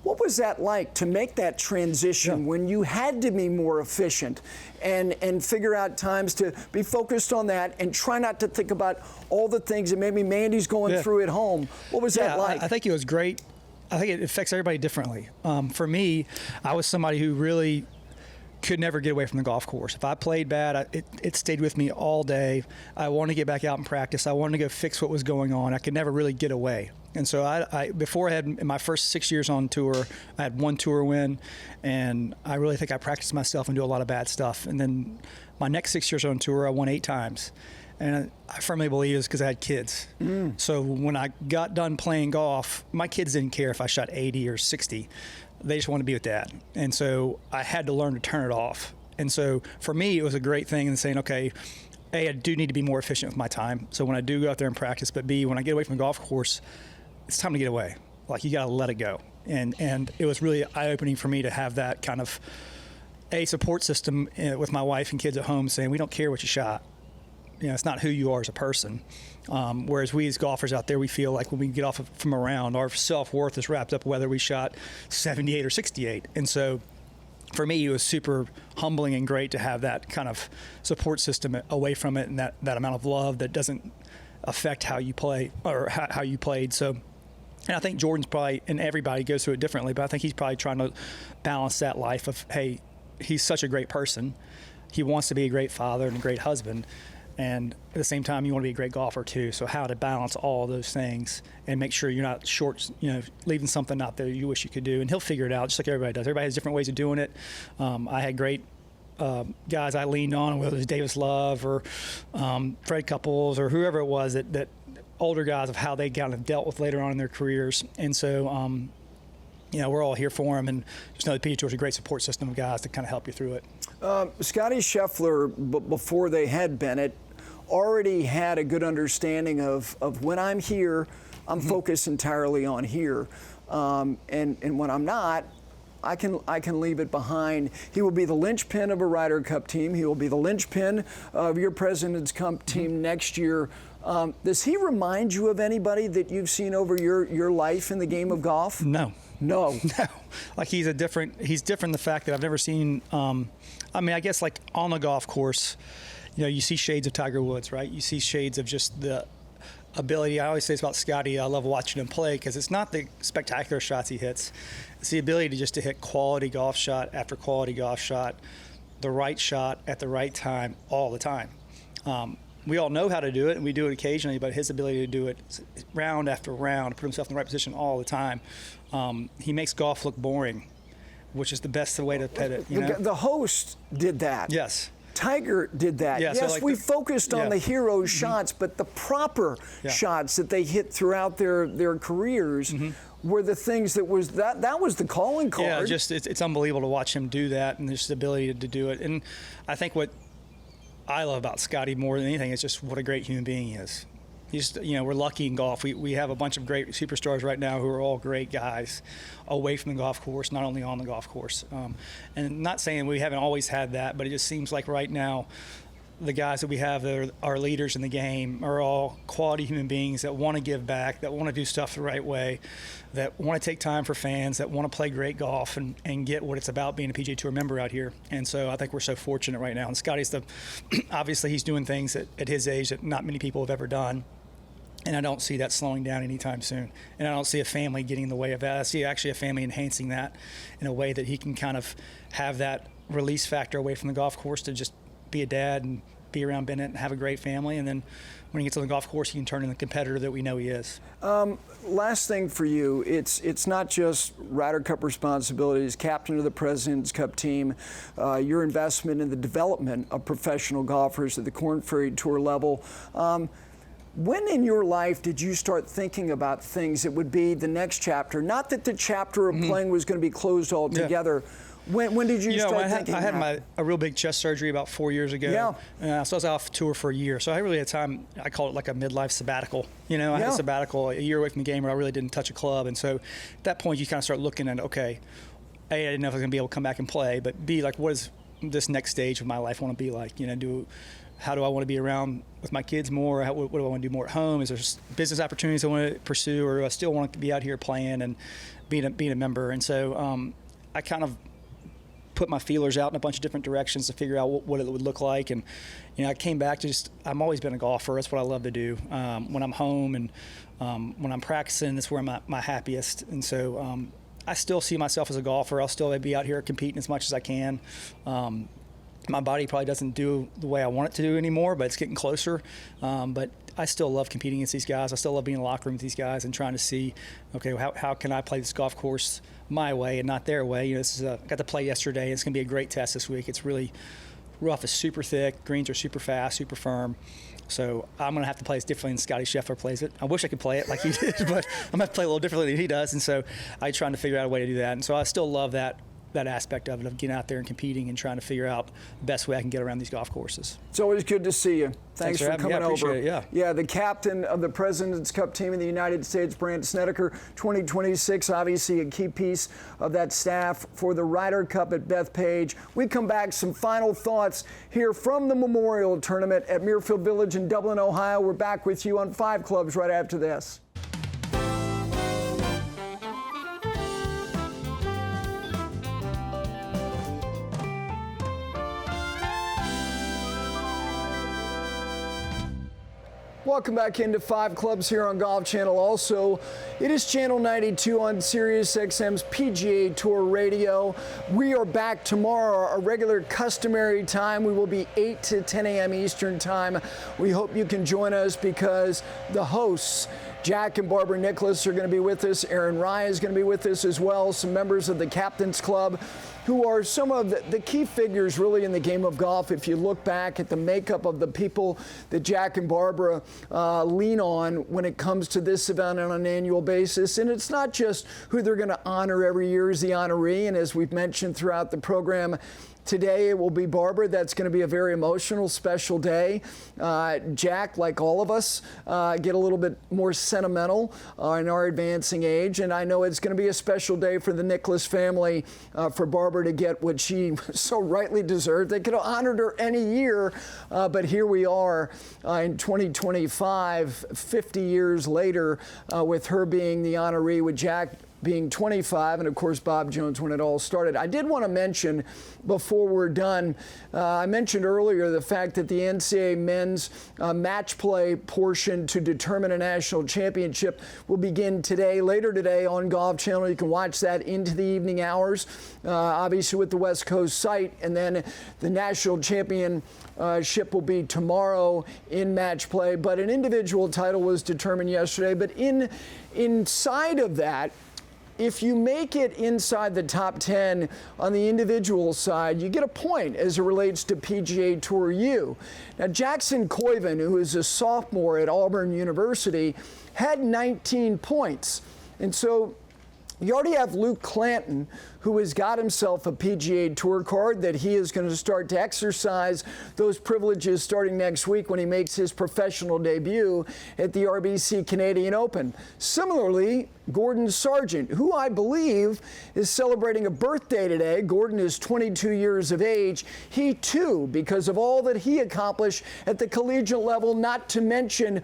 What was that like to make that transition when you had to be more efficient and figure out times to be focused on that and try not to think about all the things that maybe Mandy's going through at home? What was that like? I think it was great. I think it affects everybody differently. For me, I was somebody who really could never get away from the golf course. If I played bad, it stayed with me all day. I wanted to get back out and practice. I wanted to go fix what was going on. I could never really get away. And so I before I had, in my first 6 years on tour, I had one tour win, and I really think I practiced myself and do a lot of bad stuff. And then my next 6 years on tour, I won 8 times. And I firmly believe it's because I had kids. So when I got done playing golf, my kids didn't care if I shot 80 or 60. They just wanted to be with dad. And so I had to learn to turn it off. And so for me, it was a great thing in saying, okay, A, I do need to be more efficient with my time. So when I do go out there and practice, but B, when I get away from the golf course, it's time to get away. Like, you got to let it go. And it was really eye-opening for me to have that kind of a support system with my wife and kids at home saying, we don't care what you shot. It's not who you are as a person. Whereas we as golfers out there, we feel like when we get off from a round, our self-worth is wrapped up whether we shot 78 or 68. And so for me, it was super humbling and great to have that kind of support system away from it, and that amount of love that doesn't affect how you play or how you played. So, and I think Jordan's probably, and everybody goes through it differently, but I think he's probably trying to balance that life of, hey, he's such a great person. He wants to be a great father and a great husband. And at the same time, you want to be a great golfer too. So how to balance all of those things and make sure you're not short, leaving something out there you wish you could do. And he'll figure it out just like everybody does. Everybody has different ways of doing it. I had great guys I leaned on, whether it was Davis Love or Fred Couples or whoever it was, that older guys of how they kind of dealt with later on in their careers. And so, we're all here for them. And just know the PGA Tour is a great support system of guys to kind of help you through it. Scottie Scheffler, before they had Bennett, already had a good understanding of when I'm here, I'm focused entirely on here, and when I'm not, I can leave it behind. He will be the linchpin of a Ryder Cup team. He will be the linchpin of your President's Cup team next year. Does he remind you of anybody that you've seen over your life in the game of golf? No. No. Like, he's different. The fact that I've never seen. I guess like on the golf course, you see shades of Tiger Woods, right? You see shades of just the ability. I always say it's about Scottie. I love watching him play because it's not the spectacular shots he hits. It's the ability to hit quality golf shot after quality golf shot, the right shot at the right time all the time. We all know how to do it, and we do it occasionally, but his ability to do it round after round, put himself in the right position all the time, he makes golf look boring, which is the best way to put it. The host did that. Yes. Tiger did that. Yeah, yes, we focused on the hero shots, but the proper shots that they hit throughout their careers were the things that was the calling card. Yeah, just it's unbelievable to watch him do that and just the ability to do it. And I think what I love about Scottie more than anything is just what a great human being he is. He's, we're lucky in golf. We have a bunch of great superstars right now who are all great guys away from the golf course, not only on the golf course. And not saying we haven't always had that, but it just seems like right now the guys that we have that are leaders in the game are all quality human beings that want to give back, that want to do stuff the right way, that want to take time for fans, that want to play great golf and get what it's about being a PGA Tour member out here. And so I think we're so fortunate right now. And Scottie's obviously he's doing things at his age that not many people have ever done. And I don't see that slowing down anytime soon. And I don't see a family getting in the way of that. I see actually a family enhancing that in a way that he can kind of have that release factor away from the golf course to just be a dad and be around Bennett and have a great family. And then when he gets on the golf course, he can turn into the competitor that we know he is. Last thing for you, it's not just Ryder Cup responsibilities, captain of the President's Cup team, your investment in the development of professional golfers at the Korn Ferry Tour level. When in your life did you start thinking about things that would be the next chapter? Not that the chapter of playing was going to be closed altogether. Yeah. When did you start thinking I had a real big chest surgery about 4 years ago. Yeah. So I was off tour for a year. So I really had time, I call it like a midlife sabbatical. I had a sabbatical, a year away from the game where I really didn't touch a club. And so at that point you kind of start looking at, okay, A, I didn't know if I was going to be able to come back and play, but B, like, what is this next stage of my life want to be like? How do I want to be around with my kids more? What do I want to do more at home? Is there business opportunities I want to pursue, or do I still want to be out here playing and being a member? And so I kind of put my feelers out in a bunch of different directions to figure out what it would look like. And I came back to I've always been a golfer. That's what I love to do. When I'm home and when I'm practicing, that's where I'm my happiest. And so I still see myself as a golfer. I'll still be out here competing as much as I can. My body probably doesn't do the way I want it to do anymore, but it's getting closer. But I still love competing against these guys. I still love being in the locker room with these guys and trying to see, okay, how can I play this golf course my way and not their way? I got to play yesterday. It's going to be a great test this week. It's really rough is super thick, greens are super fast, super firm. So I'm going to have to play it differently than Scottie Scheffler plays it. I wish I could play it like he did, but I'm going to have to play a little differently than he does. And so I'm trying to figure out a way to do that. And so I still love that aspect of it, of getting out there and competing and trying to figure out the best way I can get around these golf courses. It's always good to see you. Thanks for having me. coming I appreciate over. it, yeah. The captain of the President's Cup team in the United States, Brandt Snedeker, 2026, obviously a key piece of that staff for the Ryder Cup at Bethpage. We come back, some final thoughts here from the Memorial Tournament at Muirfield Village in Dublin, Ohio. We're back with you on 5 Clubs right after this. Welcome back into 5 Clubs here on Golf Channel. Also, it is Channel 92 on Sirius XM's PGA Tour Radio. We are back tomorrow, our regular customary time. We will be 8 to 10 a.m. Eastern time. We hope you can join us because the hosts, Jack and Barbara Nicklaus, are going to be with us. Aaron Rye is going to be with us as well. Some members of the Captain's Club, who are some of the key figures really in the game of golf. If you look back at the makeup of the people that Jack and Barbara lean on when it comes to this event on an annual basis. And it's not just who they're going to honor every year as the honoree. And as we've mentioned throughout the program, today it will be Barbara. That's going to be a very emotional, special day. Jack, like all of us, get a little bit more sentimental in our advancing age. And I know it's going to be a special day for the Nicklaus family, for Barbara to get what she so rightly deserved. They could have honored her any year, but here we are in 2025, 50 years later, with her being the honoree, with Jack being 25, and of course Bob Jones when it all started. I did want to mention before we're done, I mentioned earlier the fact that the NCAA men's match play portion to determine a national championship will begin today, later today on Golf Channel. You can watch that into the evening hours, obviously with the West Coast site, and then the national championship will be tomorrow in match play. But an individual title was determined yesterday. But inside of that, if you make it inside the top 10 on the individual side, you get a point as it relates to PGA Tour U. Now, Jackson Koiven, who is a sophomore at Auburn University, had 19 points. And so you already have Luke Clanton, who has got himself a PGA Tour card that he is going to start to exercise those privileges starting next week when he makes his professional debut at the RBC Canadian Open. Similarly, Gordon Sargent, who I believe is celebrating a birthday today. Gordon is 22 years of age. He too, because of all that he accomplished at the collegiate level, not to mention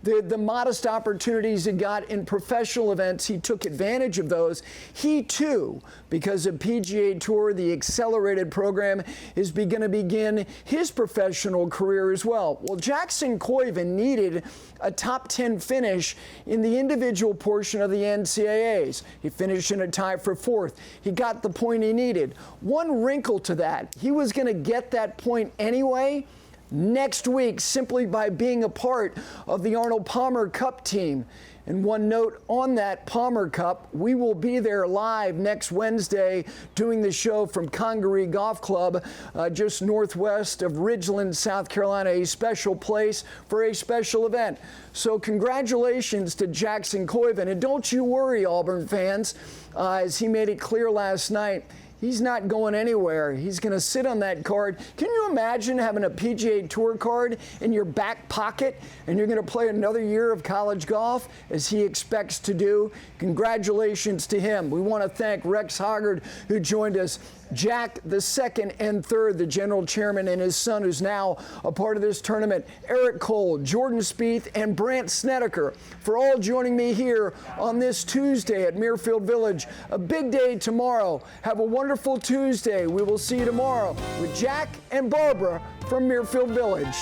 the modest opportunities he got in professional events, he took advantage of those. He too, because of PGA Tour, the accelerated program, is going to begin his professional career as well. Well, Jackson Koiven needed a top 10 finish in the individual portion of the NCAAs. He finished in a tie for 4th. He got the point he needed. One wrinkle to that, he was going to get that point anyway next week simply by being a part of the Arnold Palmer Cup team. And one note on that Palmer Cup, we will be there live next Wednesday doing the show from Congaree Golf Club, just northwest of Ridgeland, South Carolina, a special place for a special event. So congratulations to Jackson Koiven. And don't you worry, Auburn fans, as he made it clear last night, he's not going anywhere. He's going to sit on that card. Can you imagine having a PGA Tour card in your back pocket and you're going to play another year of college golf as he expects to do? Congratulations to him. We want to thank Rex Hoggard, who joined us, Jack the second and third, the general chairman, and his son, who's now a part of this tournament, Eric Cole, Jordan Spieth, and Brandt Snedeker, for all joining me here on this Tuesday at Muirfield Village. A big day tomorrow. Have a wonderful Tuesday. We will see you tomorrow with Jack and Barbara from Muirfield Village.